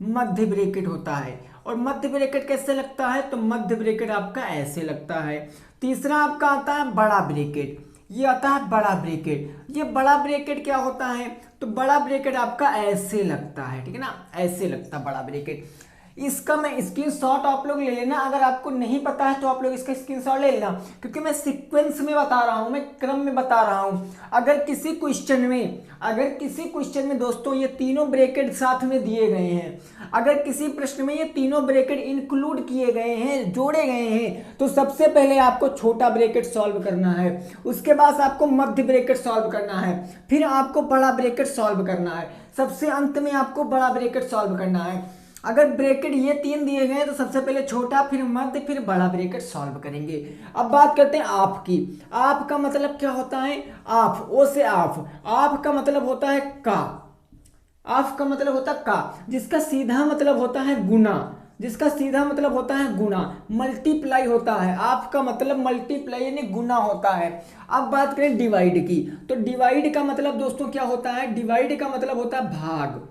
मध्य ब्रैकेट होता है। और मध्य ब्रैकेट कैसे लगता है? तो मध्य ब्रैकेट आपका ऐसे लगता है। तीसरा आपका आता है बड़ा ब्रैकेट, ये आता है बड़ा ब्रैकेट। ये बड़ा ब्रैकेट क्या होता है? तो बड़ा ब्रैकेट आपका ऐसे लगता है, ठीक है ना, ऐसे लगता है बड़ा ब्रैकेट। इसका मैं स्क्रीनशॉट आप लोग ले लेना, अगर आपको नहीं पता है तो आप लोग इसका स्क्रीनशॉट ले लेना, क्योंकि मैं सीक्वेंस में बता रहा हूं, मैं क्रम में बता रहा हूं। अगर किसी क्वेश्चन में दोस्तों ये तीनों ब्रैकेट साथ में दिए गए हैं, अगर किसी प्रश्न में ये तीनों ब्रैकेट इंक्लूड किए गए हैं, जोड़े गए हैं, तो सबसे पहले आपको छोटा ब्रैकेट सॉल्व करना है, उसके बाद आपको मध्य ब्रैकेट सॉल्व करना है, फिर आपको बड़ा ब्रैकेट सॉल्व करना है, सबसे अंत में आपको बड़ा ब्रैकेट सॉल्व करना है। अगर ब्रैकेट ये 3 दिए गए तो सबसे पहले छोटा, फिर मध्य, फिर बड़ा ब्रैकेट सॉल्व करेंगे। अब बात करते हैं आप की। आप का मतलब क्या होता है? आप, ओ से आप का मतलब होता है का, आप का मतलब होता है का, जिसका सीधा मतलब होता है गुना, जिसका सीधा मतलब होता है गुना, मल्टीप्लाई होता है। आप का मतलब मल्टीप्लाई यानी गुना होता है। अब बात करें डिवाइड की, तो डिवाइड का मतलब दोस्तों क्या होता है? डिवाइड का मतलब होता है भाग।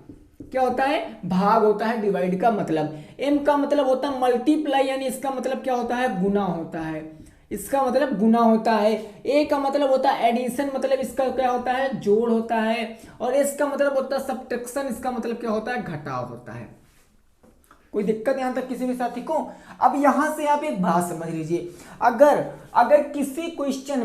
क्या होता है? भाग होता है डिवाइड का मतलब। एम का मतलब होता है मल्टीप्लाई, यानी इसका मतलब क्या होता है? गुना होता है, इसका मतलब गुना होता है। ए का मतलब होता है एडिशन, मतलब इसका क्या होता है? जोड़ होता है। और इसका मतलब होता है सब्ट्रैक्शन, इसका मतलब क्या होता है? घटाव होता है। कोई दिक्कत यहां तक किसी भी साथी को? अब यहां से आप एक बात समझ लीजिए, अगर किसी क्वेश्चन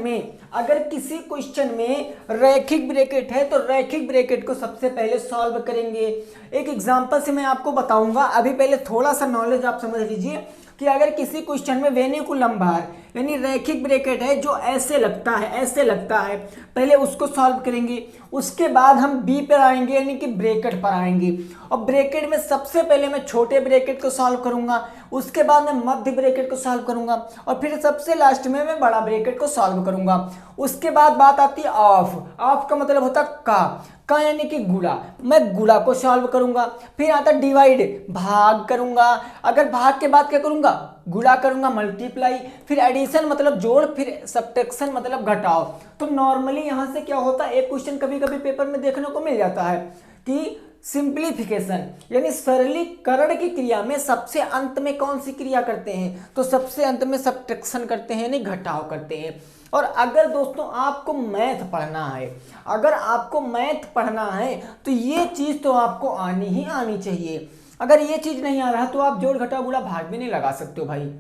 में रैखिक ब्रैकेट है तो रैखिक ब्रैकेट को सबसे पहले सॉल्व करेंगे। एक एग्जांपल से मैं आपको बताऊंगा, अभी पहले थोड़ा सा नॉलेज आप समझ लीजिए कि अगर किसी क्वेश्चन में वेनिकुलम भार यानी रैखिक ब्रैकेट है जो ऐसे लगता है, ऐसे लगता है, पहले उसको सॉल्व करेंगे, उसके बाद हम बी पर आएंगे यानी कि ब्रैकेट पर आएंगे। और ब्रैकेट में सबसे पहले मैं छोटे ब्रैकेट को सॉल्व करूंगा, उसके बाद मैं मध्य ब्रैकेट को सॉल्व करूंगा और फिर सबसे लास्ट में मैं बड़ा ब्रैकेट को सॉल्व करूंगा। उसके बाद बात आती है ऑफ। ऑफ का मतलब होता है का यानी कि गुणा, मैं गुणा को सॉल्व करूंगा। फिर आता डिवाइड, भाग करूंगा, अगर भाग के बाद क्या करूंगा, गुणा करूंगा, मल्टीप्लाई, फिर एडिशन मतलब जोड़, फिर सब्ट्रैक्शन मतलब घटाओ। तो नॉर्मली यहां से क्या होता है, एक क्वेश्चन कभी कभी पेपर में देखने को मिल जाता है कि सिंप्लीफिकेशन यानी सरलीकरण की क्रिया में सबसे अंत में कौन सी क्रिया करते हैं, तो सबसे अंत में सब्ट्रैक्शन करते हैं यानी घटाव करते हैं। और अगर दोस्तों आपको मैथ पढ़ना है, अगर आपको मैथ पढ़ना है तो ये चीज तो आपको आनी ही आनी चाहिए। अगर ये चीज नहीं आ रहा तो आप जोड़ घटाव गुणा भाग भी नहीं लगा सकते हो भाई।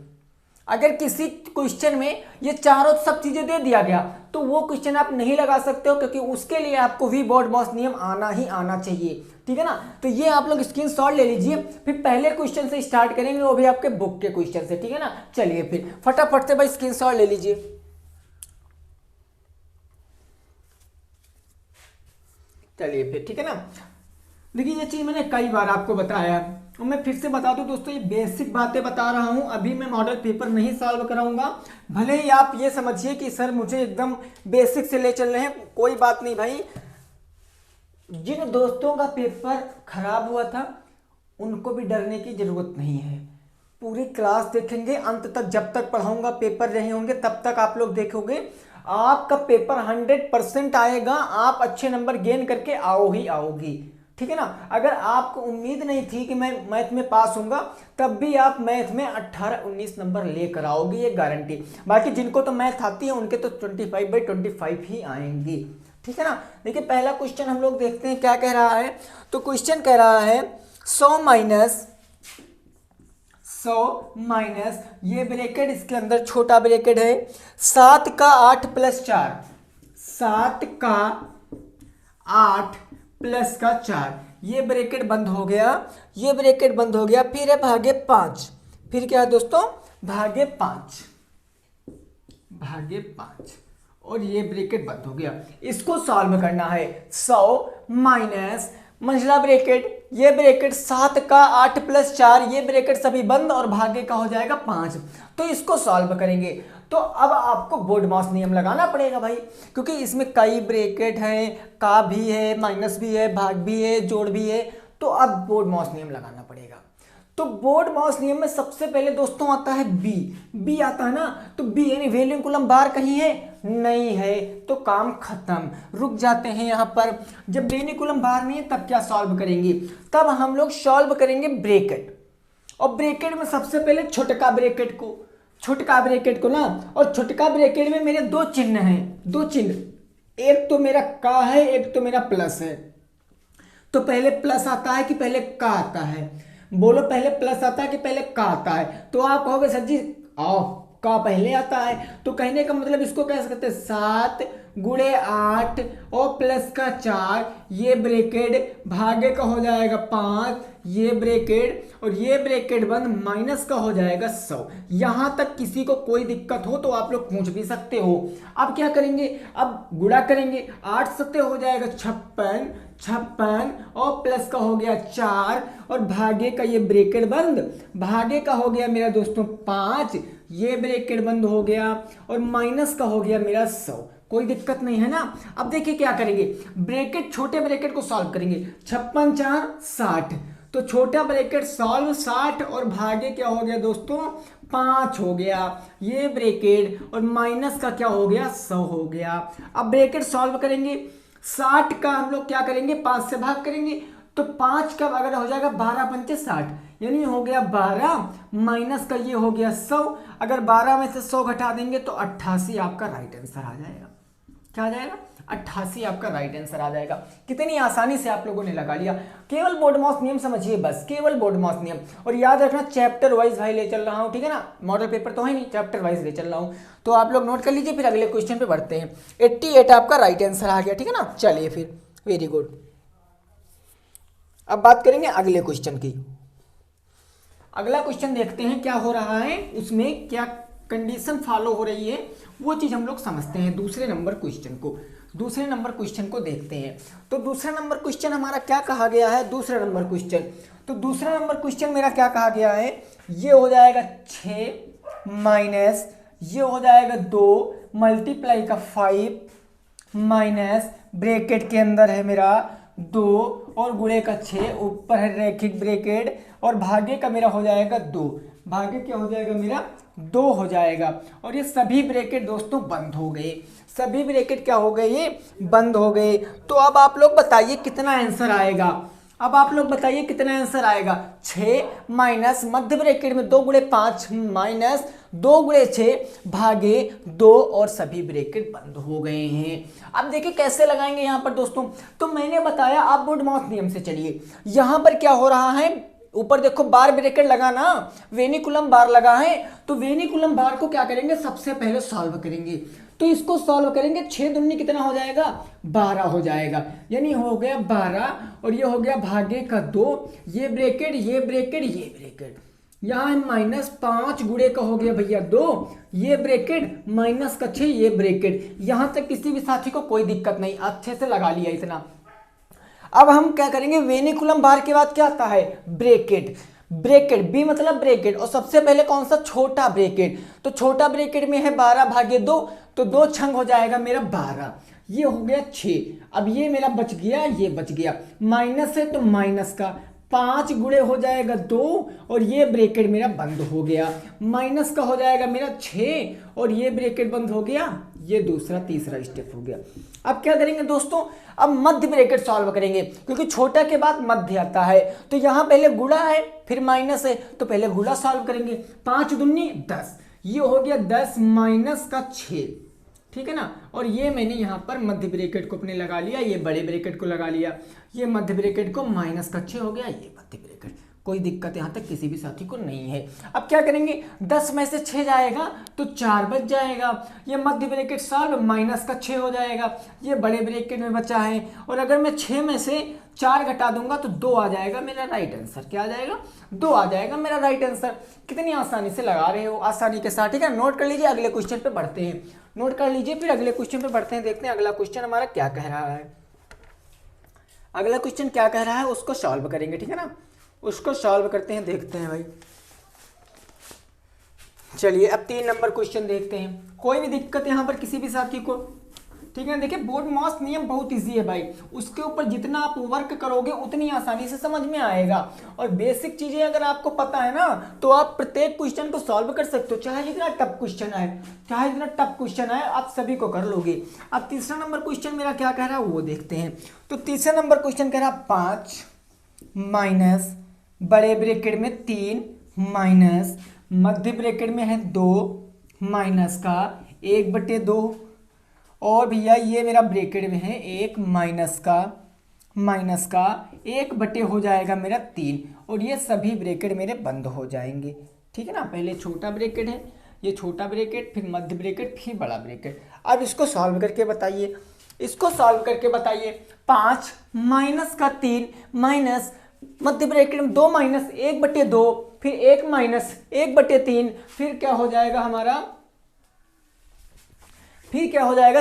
अगर किसी क्वेश्चन में ये चारों सब चीजें दे दिया गया तो वो क्वेश्चन आप नहीं लगा सकते हो, क्योंकि उसके लिए आपको वी बॉड-मॉस नियम आना ही आना चाहिए, ठीक है ना। तो ये आप लोग स्क्रीनशॉट ले लीजिए, फिर पहले क्वेश्चन से स्टार्ट करेंगे, वो भी आपके बुक के क्वेश्चन से, ठीक है ना। चलिए फिर फटाफट से भाई स्क्रीनशॉट ले लीजिए। चलिए फिर ठीक है ना। देखिए ये चीज मैंने कई बार आपको बताया है और मैं फिर से बता दूं दोस्तों, ये बेसिक बातें बता रहा हूं, अभी मैं मॉडल पेपर नहीं सॉल्व कराऊंगा। भले ही आप ये समझिए कि सर मुझे एकदम बेसिक से ले चल रहे हैं, कोई बात नहीं भाई। जिन दोस्तों का पेपर खराब हुआ था उनको भी डरने की जरूरत नहीं है। पूरी क्लास देखेंगे अंत तक, जब तक पढ़ाऊंगा पेपर रहे होंगे तब तक आप लोग देखोगे आपका पेपर 100% आएगा, आप अच्छे नंबर गेन करके आओ ही आओगी, ठीक है ना। अगर आपको उम्मीद नहीं थी कि मैं मैथ में पास होऊंगा तब भी आप मैथ में 18-19 नंबर लेकर आओगे, ये गारंटी। बाकी जिनको तो मैथ आती है उनके तो 25/25 ही आएंगी, ठीक है ना। देखिए पहला क्वेश्चन हम लोग देखते हैं क्या कह रहा है। तो क्वेश्चन कह रहा है 100 माइनस ये ब्रैकेट, इसके अंदर छोटा ब्रैकेट है 7 का 8 + 4, 7 का 8 + का 4, ये ब्रैकेट बंद हो गया, ये ब्रैकेट बंद हो गया। फिर है भागे 5, फिर क्या है दोस्तों, भागे 5 और ये ब्रैकेट बंद हो गया। इसको सॉल्व करना है। 100 माइनस मंझला ब्रैकेट, ये ब्रैकेट 7 का 8 + 4, ये ब्रैकेट सभी बंद और भागे का हो जाएगा 5। तो इसको सॉल्व करेंगे तो अब आपको बॉड-मॉस नियम लगाना पड़ेगा भाई, क्योंकि इसमें कई ब्रैकेट हैं, का भी है, माइनस भी है, भाग भी है, जोड़ भी है, तो अब बॉड-मॉस नियम लगाना पड़ेगा। तो बॉड-मॉस नियम में सबसे पहले दोस्तों आता है बी आता है ना। तो बी यानी वैल्यू कॉलम बार कहीं है, नहीं है, तो काम खत्म, रुक जाते हैं यहाँ पर। जब वैल्यू कॉलम बार नहीं है तब क्या सॉल्व करेंगे, तब हम लोग सॉल्व करेंगे ब्रैकेट। और ब्रैकेट में सबसे पहले छोटका ब्रैकेट को ना, और छोटका ब्रैकेट में मेरे दो चिन्ह हैं, दो चिन्ह, एक तो मेरा का है, एक तो मेरा प्लस है। तो पहले प्लस आता है कि पहले का आता है, बोलो पहले प्लस आता है कि पहले का आता है। तो आप कहोगे सर जी आओ का पहले आता है, तो कहने का मतलब इसको कह सकते हैं 7 × 8 और प्लस का 4, ये ब्रैकेट भागे का हो जाएगा 5, ये ब्रैकेट और ये ब्रैकेट बंद, माइनस का हो जाएगा 100। यहां तक किसी को कोई दिक्कत हो तो आप लोग पूछ भी सकते हो। अब क्या करेंगे, अब गुणा करेंगे, 8 सत्ते हो जाएगा 56 और प्लस का हो गया 4 और भागे का ये ब्रैकेट बंद, भागे का हो गया मेरा दोस्तों 5, ये ब्रैकेट बंद हो गया और माइनस का हो गया मेरा 100। कोई दिक्कत नहीं है ना। अब देखिए क्या करेंगे, ब्रैकेट छोटे ब्रैकेट को सॉल्व करेंगे। 56 4 60, तो छोटा ब्रैकेट सॉल्व 60 और भागे क्या हो गया दोस्तों 5 हो गया, ये ब्रैकेट और माइनस का क्या हो गया 100 हो गया। अब ब्रैकेट सॉल्व करेंगे, 60 का हम लोग क्या करेंगे 5 से भाग करेंगे, तो 5 का अगर हो जाएगा 12 पंचे 60, यानी हो गया 12 माइनस का ये हो गया 100। अगर 12 में से 100 घटा देंगे तो 88 आपका राइट आंसर आ जाएगा। क्या आ जाएगा, 88 आपका राइट आंसर आ जाएगा। कितनी आसानी से आप लोगों ने लगा लिया, केवल बॉड-मॉस नियम समझिए बस, केवल बॉड-मॉस नियम। और याद रखना चैप्टर वाइज भाई ले चल रहा हूं, ठीक है ना, मॉडल पेपर तो है नहीं, चैप्टर वाइज ले चल रहा हूं, तो आप लोग नोट कर लीजिए। फिर अगले क्वेश्चन पे बढ़ते हैं। 88 आपका राइट आंसर आ गया, ठीक है ना। चलिए फिर, वेरी गुड। अब बात करेंगे अगले क्वेश्चन की। अगला क्वेश्चन देखते हैं क्या हो रहा है, उसमें क्या कंडीशन फॉलो हो रही है, वो चीज़ हम लोग समझते हैं। दूसरे नंबर क्वेश्चन को देखते हैं। तो दूसरा नंबर क्वेश्चन हमारा क्या कहा गया है? दूसरा नंबर क्वेश्चन मेरा क्या कहा गया है? ये हो जाएगा 6 माइनस ये हो जाएगा 2 मल्टीप्लाई का 5 माइनस ब्रैकेट के अंदर है मेरा 2 और गुणे का 6, ऊपर है रैखिक ब्रैकेट और भागे का मेरा हो जाएगा 2। भागे क्या हो जाएगा मेरा? 2 हो जाएगा। और ये सभी ब्रैकेट दोस्तों बंद हो गए। सभी ब्रैकेट क्या हो गए? ये बंद हो गए। तो अब आप लोग बताइए कितना आंसर आएगा? 6 माइनस मध्य ब्रैकेट में 2 गुणे 5 माइनस 2 गुणे 6 भागे 2 और सभी ब्रैकेट बंद हो गए हैं। अब देखिए कैसे लगाएंगे यहाँ पर दोस्तों। तो मैंने बताया आप वुड मॉस नियम से चलिए। यहाँ पर क्या हो रहा है? ऊपर देखो बार ब्रैकेट लगा ना, वेनिकुलम बार लगा है। तो वेनिकुलम बार को क्या करेंगे? सबसे पहले सॉल्व करेंगे। तो इसको सॉल्व करेंगे, 6 दूनी कितना हो जाएगा? 12 हो जाएगा। यानी हो गया 12 और ये हो गया भागे का 2, ये ब्रैकेट ये ब्रैकेट ये ब्रैकेट। यहाँ माइनस 5 गुणे का हो गया भैया 2, ये ब्रैकेट माइनस का 6 ये ब्रैकेट। यहाँ तक किसी भी साथी को कोई दिक्कत नहीं, अच्छे से लगा लिया इतना। अब हम क्या करेंगे? वेनिकुलम बार के बाद क्या आता है? ब्रैकेट। ब्रैकेट बी मतलब ब्रैकेट और सबसे पहले कौन सा? छोटा ब्रैकेट। तो छोटा ब्रैकेट में है 12 भागे 2, तो 2 छंग हो जाएगा मेरा 12, ये हो गया 6। अब ये मेरा बच गया, ये बच गया। माइनस है तो माइनस का 5 गुणे हो जाएगा 2 और ये ब्रैकेट मेरा बंद हो गया। माइनस का हो जाएगा मेरा 6 और ये ब्रैकेट बंद हो गया। ये तीसरा स्टेप हो गया। अब क्या करेंगे दोस्तों? अब मध्य ब्रैकेट सॉल्व करेंगे, क्योंकि छोटा के बाद मध्य आता है। तो यहाँ पहले गुणा है फिर माइनस है, तो पहले गुणा सॉल्व करेंगे। 5 दूनी 10, ये हो गया 10 माइनस का 6, ठीक है ना। और ये मैंने यहाँ पर मध्य ब्रैकेट को अपने लगा लिया, ये बड़े ब्रैकेट को लगा लिया, ये मध्य ब्रैकेट को माइनस का 6 हो गया, ये मध्य ब्रैकेट। कोई दिक्कत यहाँ तक किसी भी साथी को नहीं है। अब क्या करेंगे? 10 में से 6 जाएगा तो 4 बच जाएगा। ये मध्य ब्रैकेट सॉल्व, माइनस का 6 हो जाएगा, ये बड़े ब्रैकेट में बचा है। और अगर मैं 6 में से 4 घटा दूंगा तो 2 आ जाएगा मेरा राइट आंसर। क्या आ जाएगा? 2 आ जाएगा मेरा राइट आंसर। कितनी आसानी से लगा रहे हो, आसानी के साथ, ठीक है। नोट कर लीजिए, अगले क्वेश्चन पे बढ़ते हैं। नोट कर लीजिए, फिर अगले क्वेश्चन पे बढ़ते हैं। देखते हैं अगला क्वेश्चन हमारा क्या कह रहा है। अगला क्वेश्चन क्या कह रहा है उसको सॉल्व करेंगे, ठीक है ना। उसको सॉल्व करते हैं, देखते हैं भाई। चलिए अब 3 नंबर क्वेश्चन देखते हैं। कोई भी दिक्कत यहाँ पर किसी भी साथी को, ठीक है। देखिए बोर्ड मॉस नियम बहुत इजी है भाई, उसके ऊपर जितना आप वर्क करोगे उतनी आसानी से समझ में आएगा। और बेसिक चीजें अगर आपको पता है ना तो आप प्रत्येक क्वेश्चन को सॉल्व कर सकते हो, चाहे जितना टफ क्वेश्चन आए, आप सभी को कर लोगे। अब तीसरा नंबर क्वेश्चन मेरा क्या कह रहा है वो देखते हैं। तो तीसरा नंबर क्वेश्चन कह रहा है 5 माइनस बड़े ब्रैकेट में 3 माइनस मध्य ब्रैकेट में है 2 माइनस का 1/2 और भैया ये मेरा ब्रैकेट में है 1 माइनस का 1 हो जाएगा मेरा 3 और ये सभी ब्रैकेट मेरे बंद हो जाएंगे, ठीक है ना। पहले छोटा ब्रैकेट है, ये छोटा ब्रैकेट, फिर मध्य ब्रैकेट, फिर बड़ा ब्रैकेट। अब इसको सॉल्व करके बताइए, 5 माइनस का 3 माइनस मध्य ब्रैकेट में 2 माइनस 1/2 फिर 1 माइनस 1/3 फिर क्या हो जाएगा हमारा,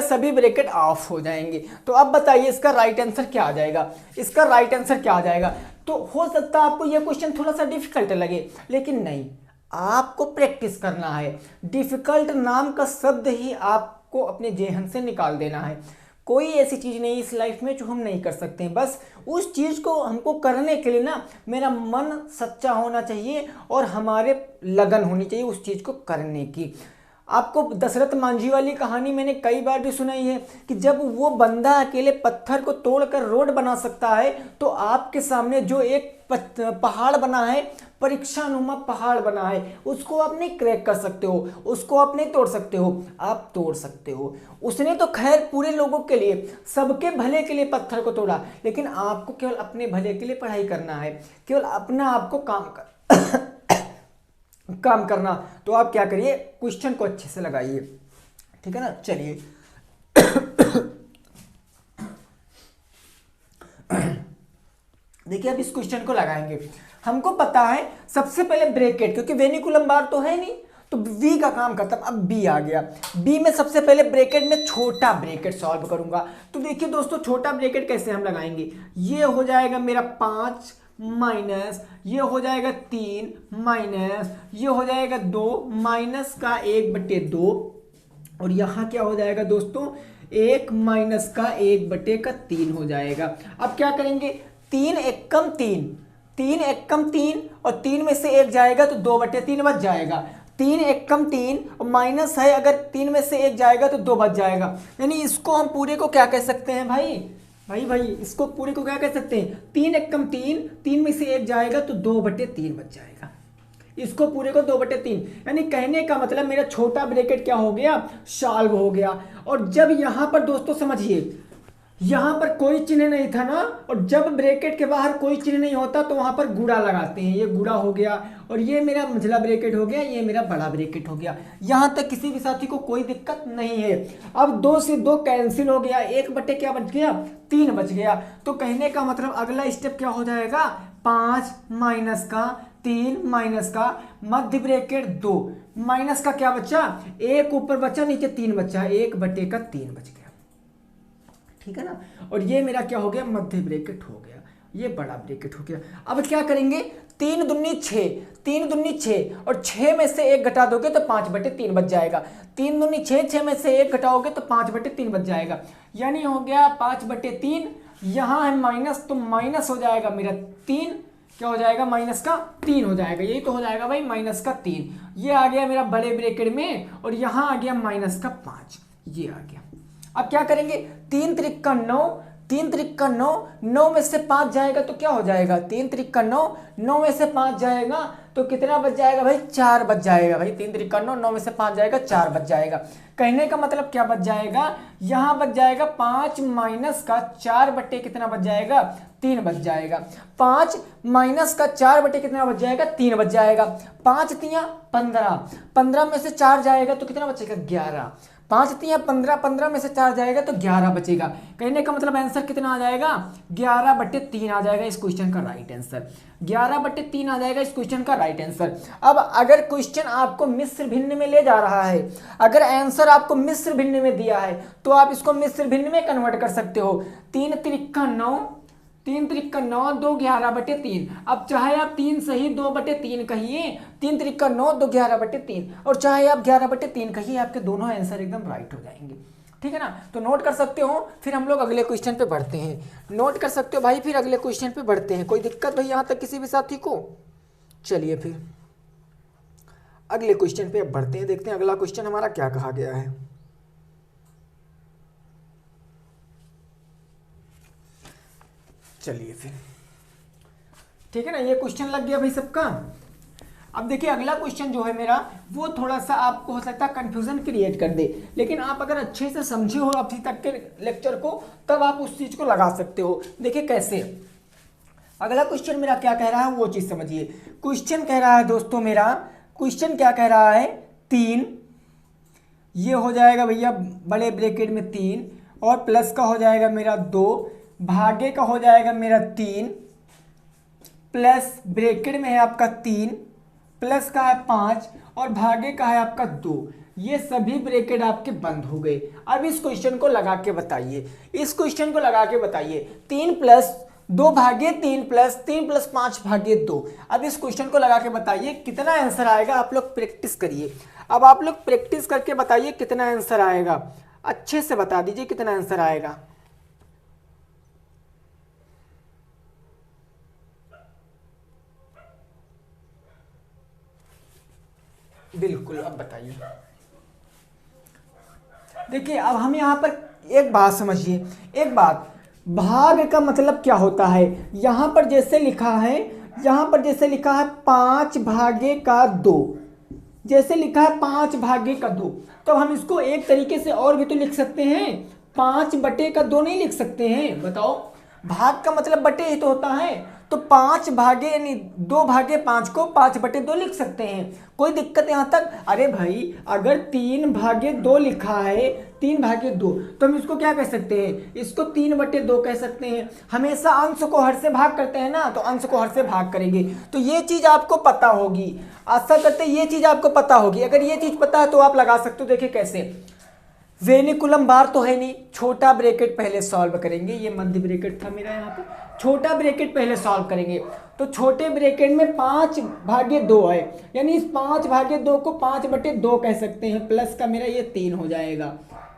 सभी ब्रैकेट ऑफ हो जाएंगे। तो अब बताइए इसका राइट आंसर क्या आ जाएगा। तो हो सकता है आपको यह क्वेश्चन थोड़ा सा डिफिकल्ट लगे, लेकिन नहीं, आपको प्रैक्टिस करना है। डिफिकल्ट नाम का शब्द ही आपको अपने जेहन से निकाल देना है। कोई ऐसी चीज़ नहीं इस लाइफ में जो हम नहीं कर सकते हैं। बस उस चीज़ को हमको करने के लिए ना मेरा मन सच्चा होना चाहिए और हमारे लगन होनी चाहिए उस चीज़ को करने की। आपको दशरथ मांझी वाली कहानी मैंने कई बार भी सुनाई है कि जब वो बंदा अकेले पत्थर को तोड़कर रोड बना सकता है तो आपके सामने जो एक पहाड़ बना है, परीक्षानुमा पहाड़ बना है, उसको आप नहीं क्रैक कर सकते हो, उसको आप नहीं तोड़ सकते हो, आप तोड़ सकते हो। उसने तो खैर पूरे लोगों के लिए, सबके भले के लिए पत्थर को तोड़ा, लेकिन आपको केवल अपने भले के लिए पढ़ाई करना है, केवल अपना आपको काम करना। तो आप क्या करिए, क्वेश्चन को अच्छे से लगाइए, ठीक है ना। चलिए देखिए अब इस क्वेश्चन को लगाएंगे। हमको पता है सबसे पहले ब्रैकेट, क्योंकि वेनिकुलम बार तो है नहीं, तो v का काम खत्म। अब b आ गया, b में सबसे पहले ब्रैकेट में छोटा ब्रैकेट सॉल्व करूंगा। तो देखिए दोस्तों छोटा ब्रैकेट कैसे हम लगाएंगे, ये हो जाएगा मेरा 5 माइनस ये हो जाएगा 3 माइनस ये हो जाएगा 2 माइनस का 1/2 और यहाँ क्या हो जाएगा दोस्तों 1 माइनस का 1/3 हो जाएगा। अब क्या करेंगे 3 एकम 3 3 एकम 3 और 3 में से 1 जाएगा तो 2/3 बच जाएगा। 3 एकम 3 और माइनस है, अगर 3 में से 1 जाएगा तो 2 बच जाएगा। यानी इसको हम पूरे को क्या कह सकते हैं भाई इसको पूरे को क्या कह सकते हैं 3 एकम 3 3 में से 1 जाएगा तो 2/3 बच जाएगा। इसको पूरे को 2/3 यानी कहने का मतलब मेरा छोटा ब्रैकेट क्या हो गया सॉल्व हो गया। और जब यहां पर दोस्तों समझिए यहां पर कोई चिन्ह नहीं था ना, और जब ब्रैकेट के बाहर कोई चिन्ह नहीं होता तो वहां पर गुणा लगाते हैं, ये गुणा हो गया और ये मेरा मंझला ब्रैकेट हो गया, ये मेरा बड़ा ब्रैकेट हो गया। यहां तक किसी भी साथी को कोई दिक्कत नहीं है। अब 2 से 2 कैंसिल हो गया, 1 क्या बच गया 3 बच गया। तो कहने का मतलब अगला स्टेप क्या हो जाएगा 5 माइनस का 3 माइनस का मध्य ब्रैकेट 2 माइनस का क्या बचा 1 ऊपर बचा नीचे 3 बचा 1/3 बच गया, ठीक है ना। और ये मेरा क्या हो गया मध्य ब्रैकेट हो गया, ये बड़ा ब्रैकेट हो गया। अब क्या करेंगे 3 दूनी 6 3 दूनी 6 और 6 में से 1 घटा दोगे तो 5/3 बच जाएगा। 3 दूनी 6 6 में से 1 घटाओगे तो 5/3 बच जाएगा, यानी हो गया 5/3। यहाँ है माइनस तो माइनस हो जाएगा मेरा 3, क्या हो जाएगा माइनस का 3 हो जाएगा, यही तो हो जाएगा भाई माइनस का 3। ये आ गया मेरा बड़े ब्रैकेट में और यहाँ आ गया माइनस का 5, ये आ गया। अब क्या करेंगे 3 त्रिका 9 3 त्रिका 9 9 में से 5 जाएगा तो क्या हो जाएगा 3 त्रिका 9 9 में से 5 जाएगा तो कितना बच जाएगा भाई 4 बच जाएगा भाई। 3 त्रिका 9 9 में से 5 जाएगा 4 बच जाएगा। कहने का मतलब क्या बच जाएगा यहाँ बच जाएगा 5 माइनस का 4 कितना बच जाएगा 3 बच जाएगा। 5 माइनस का 4 कितना बच जाएगा 3 बच जाएगा। 5 तियां 15 15 में से 4 जाएगा तो कितना बचेगा 11। 5 तियां 15 15 में से 4 जाएगा तो 11 बचेगा। कहने का मतलब आंसर कितना आ जाएगा 11/3 आ जाएगा इस क्वेश्चन का राइट आंसर। 11/3 आ जाएगा इस क्वेश्चन का राइट आंसर। अब अगर क्वेश्चन आपको मिश्र भिन्न में ले जा रहा है, अगर आंसर आपको मिश्र भिन्न में दिया है तो आप इसको मिश्र भिन्न में कन्वर्ट कर सकते हो। 3 त्रिका 9 3 त्रिका 9 2 11/3। अब चाहे आप 3 सही 2/3 कहिए, 3 त्रिका 9 2 11/3 और चाहे आप 11/3 कहिए, आपके दोनों आंसर एकदम राइट हो जाएंगे, ठीक है ना। तो नोट कर सकते हो। फिर हम लोग अगले क्वेश्चन पे बढ़ते हैं। नोट कर सकते हो भाई, फिर अगले क्वेश्चन पे बढ़ते हैं। कोई दिक्कत भाई यहाँ तक किसी भी साथी को? चलिए फिर अगले क्वेश्चन पे अब बढ़ते हैं, देखते हैं अगला क्वेश्चन हमारा क्या कहा गया है। चलिए फिर, ठीक है ना, ये क्वेश्चन लग गया भाई सबका। अब देखिए अगला क्वेश्चन जो है मेरा वो थोड़ा सा आपको हो सकता है कंफ्यूजन क्रिएट कर दे, लेकिन आप अगर अच्छे से समझे हो अभी तक के लेक्चर को तब आप उस चीज को लगा सकते हो। देखिए कैसे, अगला क्वेश्चन मेरा क्या कह रहा है वो चीज समझिए। क्वेश्चन कह रहा है दोस्तों मेरा, क्वेश्चन क्या कह रहा है 3, ये हो जाएगा भैया बड़े ब्रैकेट में 3 और प्लस का हो जाएगा मेरा 2, भागे का हो जाएगा मेरा 3, प्लस ब्रैकेट में है आपका 3, प्लस का है 5 और भागे का है आपका 2। ये सभी ब्रैकेट आपके बंद हो गए। अब इस क्वेश्चन को लगा के बताइए, इस क्वेश्चन को लगा के बताइए 3 + 2 भागे 3 प्लस 3 + 5 भागे 2। अब इस क्वेश्चन को लगा के बताइए कितना आंसर आएगा। आप लोग प्रैक्टिस करिए, अब आप लोग प्रैक्टिस करके बताइए कितना आंसर आएगा, अच्छे से बता दीजिए कितना आंसर आएगा। बिल्कुल, अब बताइए। देखिए अब हम यहाँ पर एक बात समझिए, एक बात, भाग का मतलब क्या होता है। यहाँ पर जैसे लिखा है, यहाँ पर जैसे लिखा है 5 भागे का 2, जैसे लिखा है 5 भागे का 2, तो हम इसको एक तरीके से और भी तो लिख सकते हैं, 5/2 नहीं लिख सकते हैं? बताओ, भाग का मतलब बटे ही तो होता है। तो 5 भागे यानी 2 भागे 5 को 5/2 लिख सकते हैं। कोई दिक्कत यहाँ तक? अरे भाई अगर 3 भागे 2 लिखा है, 3 भागे 2, तो हम इसको क्या कह सकते हैं? इसको 3/2 कह सकते हैं। हमेशा अंश को हर से भाग करते हैं ना, तो अंश को हर से भाग करेंगे। तो ये चीज़ आपको पता होगी, आशा करते हैं ये चीज़ आपको पता होगी। अगर ये चीज़ पता है तो आप लगा सकते हो। देखिए कैसे, वेनिकुलम बार तो है नहीं, छोटा ब्रैकेट पहले सॉल्व करेंगे। ये मध्य ब्रैकेट था मेरा, यहाँ पे छोटा ब्रैकेट पहले सॉल्व करेंगे। तो छोटे ब्रैकेट में 5 भागे 2 है, यानी इस 5 भागे 2 को 5/2 कह सकते हैं। प्लस का मेरा ये 3 हो जाएगा।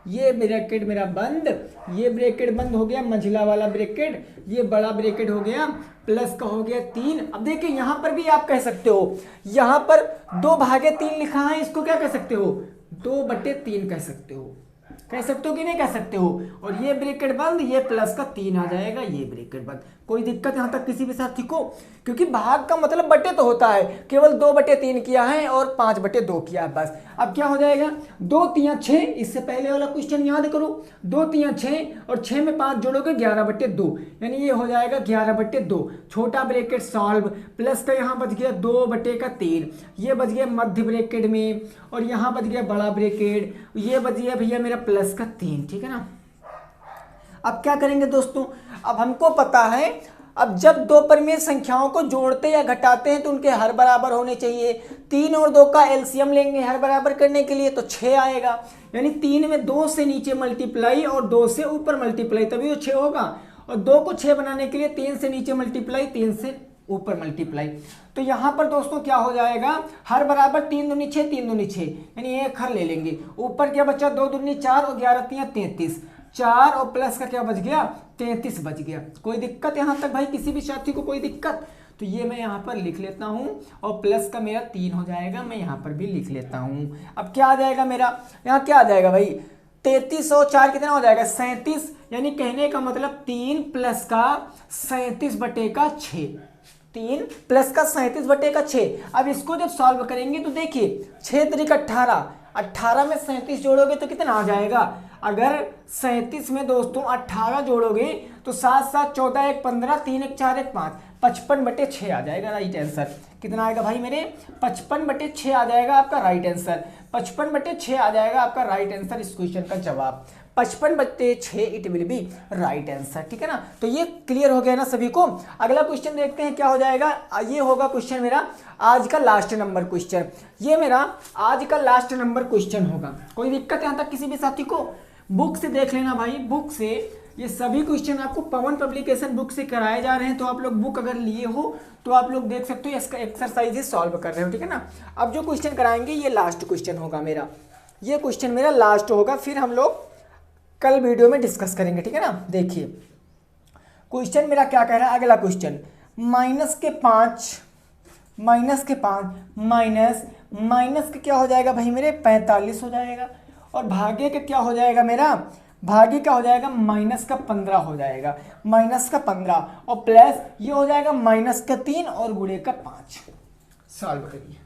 ये ब्रैकेट मेरा बंद, ये ब्रैकेट बंद हो गया, मंझला वाला ब्रैकेट, ये बड़ा ब्रैकेट हो गया, प्लस का हो गया 3। अब देखिए यहाँ पर भी आप कह सकते हो, यहाँ पर 2 भागे 3 लिखा है, इसको क्या कह सकते हो? 2/3 कह सकते हो। कह सकते हो कि नहीं कह सकते हो? और ये ब्रैकेट बंद, ये प्लस का 3 आ जाएगा, ये ब्रैकेट बंद। कोई दिक्कत यहाँ तक किसी भी साथी को? क्योंकि भाग का मतलब बटे तो होता है, केवल 2/3 किया है और 5/2 किया है बस। अब क्या हो जाएगा? 2 3 6, इससे पहले वाला क्वेश्चन याद करो। 2 3 6 और 6 में 5 जोड़ोगे 11/2, यानी ये हो जाएगा 11/2। छोटा ब्रैकेट सॉल्व, प्लस का यहाँ बच गया 2/3, ये बच गया मध्य ब्रैकेट में, और यहाँ बच गया बड़ा ब्रैकेट, ये बच गया भैया मेरा प्लस का 3। ठीक है ना? अब क्या करेंगे दोस्तों? अब हमको पता है, अब जब 2 परिमेय संख्याओं को जोड़ते या घटाते हैं तो उनके हर बराबर होने चाहिए। 3 और 2 का एलसीएम लेंगे हर बराबर करने के लिए, तो 6 आएगा। यानी 3 में 2 से नीचे मल्टीप्लाई और 2 से ऊपर मल्टीप्लाई, तभी वो 6 होगा। और 2 को 6 बनाने के लिए 3 से नीचे मल्टीप्लाई, 3 से ऊपर मल्टीप्लाई। तो यहाँ पर दोस्तों क्या हो जाएगा? हर बराबर 3 दूनी 6, 3 दूनी 6, यानी एक हर ले लेंगे। ऊपर क्या बचा? 2 दूनी 4 और 11 3 33, 4 और प्लस का क्या बच गया? 33 बच गया। कोई दिक्कत यहाँ तक भाई किसी भी साथी को? कोई दिक्कत? तो ये मैं यहाँ पर लिख लेता हूँ, और प्लस का मेरा 3 हो जाएगा, मैं यहाँ पर भी लिख लेता हूँ। अब क्या आ जाएगा मेरा? यहाँ क्या आ जाएगा भाई? 33 और 4 कितना हो जाएगा? 37, यानी कहने का मतलब 3 प्लस का 37/6, 3 प्लस का 37/6। अब इसको जब सॉल्व करेंगे तो देखिए 6 3 18, 18 में 37 जोड़ोगे तो कितना आ जाएगा? अगर 37 में दोस्तों 18 जोड़ोगे तो 7 7 14 1 15, 3 1 4 1 5, 55/6 आ जाएगा राइट आंसर। कितना आएगा भाई मेरे? 55/6 आ जाएगा आपका राइट आंसर। 55/6 आ जाएगा आपका राइट आंसर इस क्वेश्चन का जवाब। 55/6 it will be right answer. ठीक है ना? तो ये क्लियर हो गया ना सभी को? अगला क्वेश्चन देखते हैं क्या हो जाएगा। ये होगा क्वेश्चन मेरा आज का लास्ट नंबर क्वेश्चन। ये मेरा आज का लास्ट नंबर क्वेश्चन होगा। कोई दिक्कत यहाँ तक किसी भी साथी को? बुक से देख लेना भाई, बुक से ये सभी क्वेश्चन आपको पवन पब्लिकेशन बुक से कराए जा रहे हैं। तो आप लोग बुक अगर लिए हो तो आप लोग देख सकते हो, इसका एक्सरसाइज सॉल्व कर रहे हो। ठीक है ना? अब जो क्वेश्चन कराएंगे ये लास्ट क्वेश्चन होगा मेरा, ये क्वेश्चन मेरा लास्ट होगा, फिर हम लोग कल वीडियो में डिस्कस करेंगे। ठीक है ना? देखिए क्वेश्चन मेरा क्या कह रहा है। अगला क्वेश्चन, -5 माइनस के क्या हो जाएगा भाई मेरे? 45 हो जाएगा। और भागे का क्या हो जाएगा मेरा? भागे का हो जाएगा -15 हो जाएगा, -15, और प्लस ये हो जाएगा -3 और गुणे का 5। सॉल्व करिए,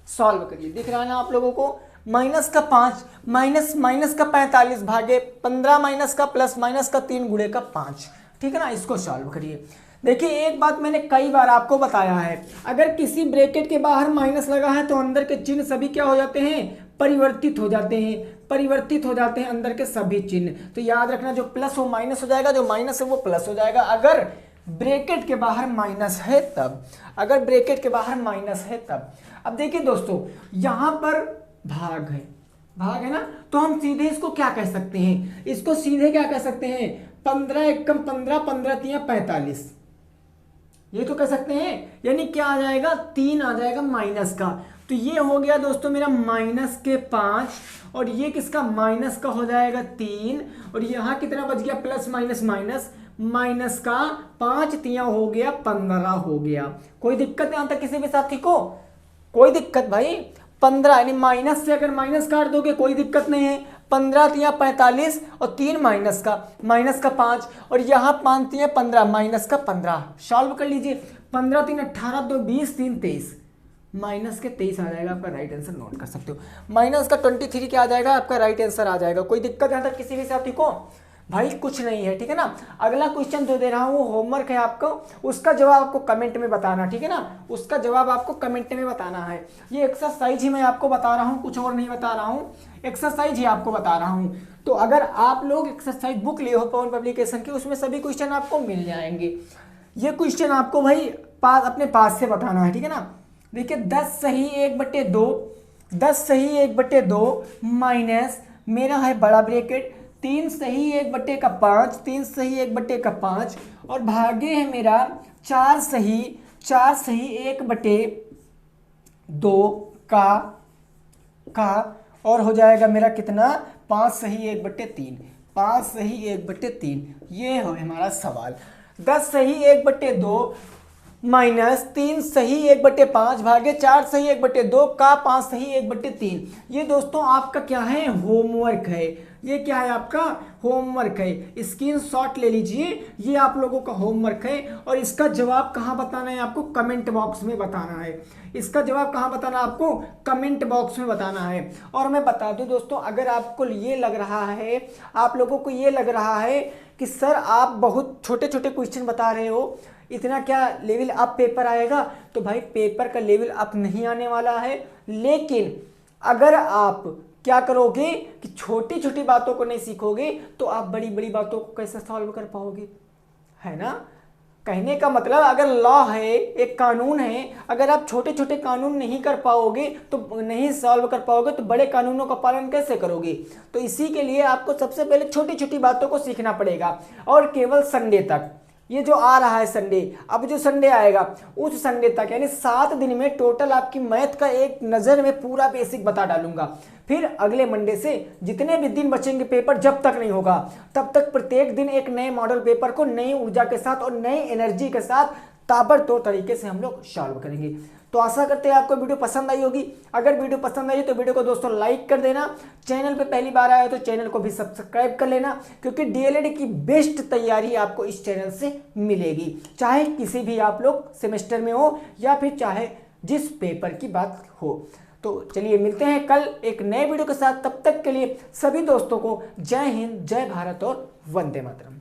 सॉल्व करिए। दिख रहा है ना आप लोगों को? -5 माइनस का 45 भागे 15 माइनस का प्लस माइनस का 3 गुणे का 5। ठीक है ना? इसको सॉल्व करिए। देखिए एक बात मैंने कई बार आपको बताया है, अगर किसी ब्रैकेट के बाहर माइनस लगा है तो अंदर के चिन्ह सभी क्या हो जाते हैं? परिवर्तित हो जाते हैं, परिवर्तित हो जाते हैं अंदर के सभी चिन्ह। तो याद रखना, जो प्लस वो माइनस हो जाएगा, जो माइनस है वो प्लस हो जाएगा, अगर ब्रैकेट के बाहर माइनस है तब, अगर ब्रैकेट के बाहर माइनस है तब। अब देखिए दोस्तों यहाँ पर भाग है, भाग है ना, तो हम सीधे इसको क्या कह सकते हैं? इसको सीधे क्या कह सकते हैं? 15 एकम 15, 15 तिया 45, ये तो कह सकते हैं। यानी क्या आ जाएगा? 3 आ जाएगा माइनस का। तो ये हो गया दोस्तों मेरा -5, और ये किसका? माइनस का हो जाएगा 3, और यहाँ कितना बच गया? प्लस माइनस माइनस, माइनस का 5 तिया हो गया 15 हो गया। कोई दिक्कत यहाँ तक किसी भी साथी को? कोई दिक्कत भाई? 15 यानी माइनस से अगर माइनस काट दोगे कोई दिक्कत नहीं है। 15 तिया 45 और 3 माइनस का 5, और यहाँ 5 तिया 15 माइनस का 15। सॉल्व कर लीजिए। 15 3 18 2 20 3 23, माइनस के 23 आ जाएगा आपका राइट आंसर। नोट कर सकते हो। माइनस का 23 क्या आ जाएगा? आपका राइट आंसर आ जाएगा। कोई दिक्कत यहाँ तक किसी भी साथी को? भाई कुछ नहीं है, ठीक है ना। अगला क्वेश्चन जो दे रहा हूँ वो होमवर्क है आपको, उसका जवाब आपको कमेंट में बताना, ठीक है ना, उसका जवाब आपको कमेंट में बताना है। ये एक्सरसाइज ही मैं आपको बता रहा हूँ, कुछ और नहीं बता रहा हूँ, एक्सरसाइज ही आपको बता रहा हूँ। तो अगर आप लोग एक्सरसाइज बुक लिए हो पवन पब्लिकेशन की, उसमें सभी क्वेश्चन आपको मिल जाएंगे। ये क्वेश्चन आपको भाई अपने पास से बताना है, ठीक है ना। देखिए 10 सही 1/2, 10 सही 1/2 माइनस मेरा है बड़ा ब्रैकेट 3 सही 1/5, 3 सही 1/5 और भागे है मेरा 4 सही 1/2 का और हो जाएगा मेरा कितना 5 सही 1/3, 5 सही 1/3। ये है हमारा सवाल। 10 सही 1/2 माइनस 3 सही 1/5 भागे 4 सही 1/2 का 5 सही 1/3। ये दोस्तों आपका क्या है, होमवर्क है। ये क्या है आपका होमवर्क है, स्क्रीनशॉट ले लीजिए, ये आप लोगों का होमवर्क है। और इसका जवाब कहाँ बताना है आपको, कमेंट बॉक्स में बताना है। इसका जवाब कहाँ बताना है आपको, कमेंट बॉक्स में बताना है। और मैं बता दूं दोस्तों, अगर आपको ये लग रहा है, आप लोगों को ये लग रहा है कि सर आप बहुत छोटे छोटे क्वेश्चन बता रहे हो, इतना क्या लेवल अप पेपर आएगा, तो भाई पेपर का लेवल अप नहीं आने वाला है। लेकिन अगर आप क्या करोगे कि छोटी छोटी बातों को नहीं सीखोगे तो आप बड़ी बड़ी बातों को कैसे सॉल्व कर पाओगे, है ना। कहने का मतलब अगर लॉ है, एक कानून है, अगर आप छोटे छोटे कानून नहीं कर पाओगे तो नहीं सॉल्व कर पाओगे तो बड़े कानूनों का पालन कैसे करोगे। तो इसी के लिए आपको सबसे पहले छोटी छोटी बातों को सीखना पड़ेगा। और केवल संडे तक, ये जो आ रहा है संडे, अब जो संडे आएगा उस संडे तक यानी 7 दिन में टोटल आपकी मैथ का एक नज़र में पूरा बेसिक बता डालूंगा। फिर अगले मंडे से जितने भी दिन बचेंगे पेपर जब तक नहीं होगा तब तक प्रत्येक दिन एक नए मॉडल पेपर को नई ऊर्जा के साथ और नई एनर्जी के साथ ताबड़तोड़ तरीके से हम लोग सॉल्व करेंगे। तो आशा करते हैं आपको वीडियो पसंद आई होगी। अगर वीडियो पसंद आई तो वीडियो को दोस्तों लाइक कर देना, चैनल पे पहली बार आया हो तो चैनल को भी सब्सक्राइब कर लेना, क्योंकि डीएलएड की बेस्ट तैयारी आपको इस चैनल से मिलेगी, चाहे किसी भी आप लोग सेमेस्टर में हो या फिर चाहे जिस पेपर की बात हो। तो चलिए मिलते हैं कल एक नए वीडियो के साथ, तब तक के लिए सभी दोस्तों को जय हिंद, जय भारत और वंदे मातरम।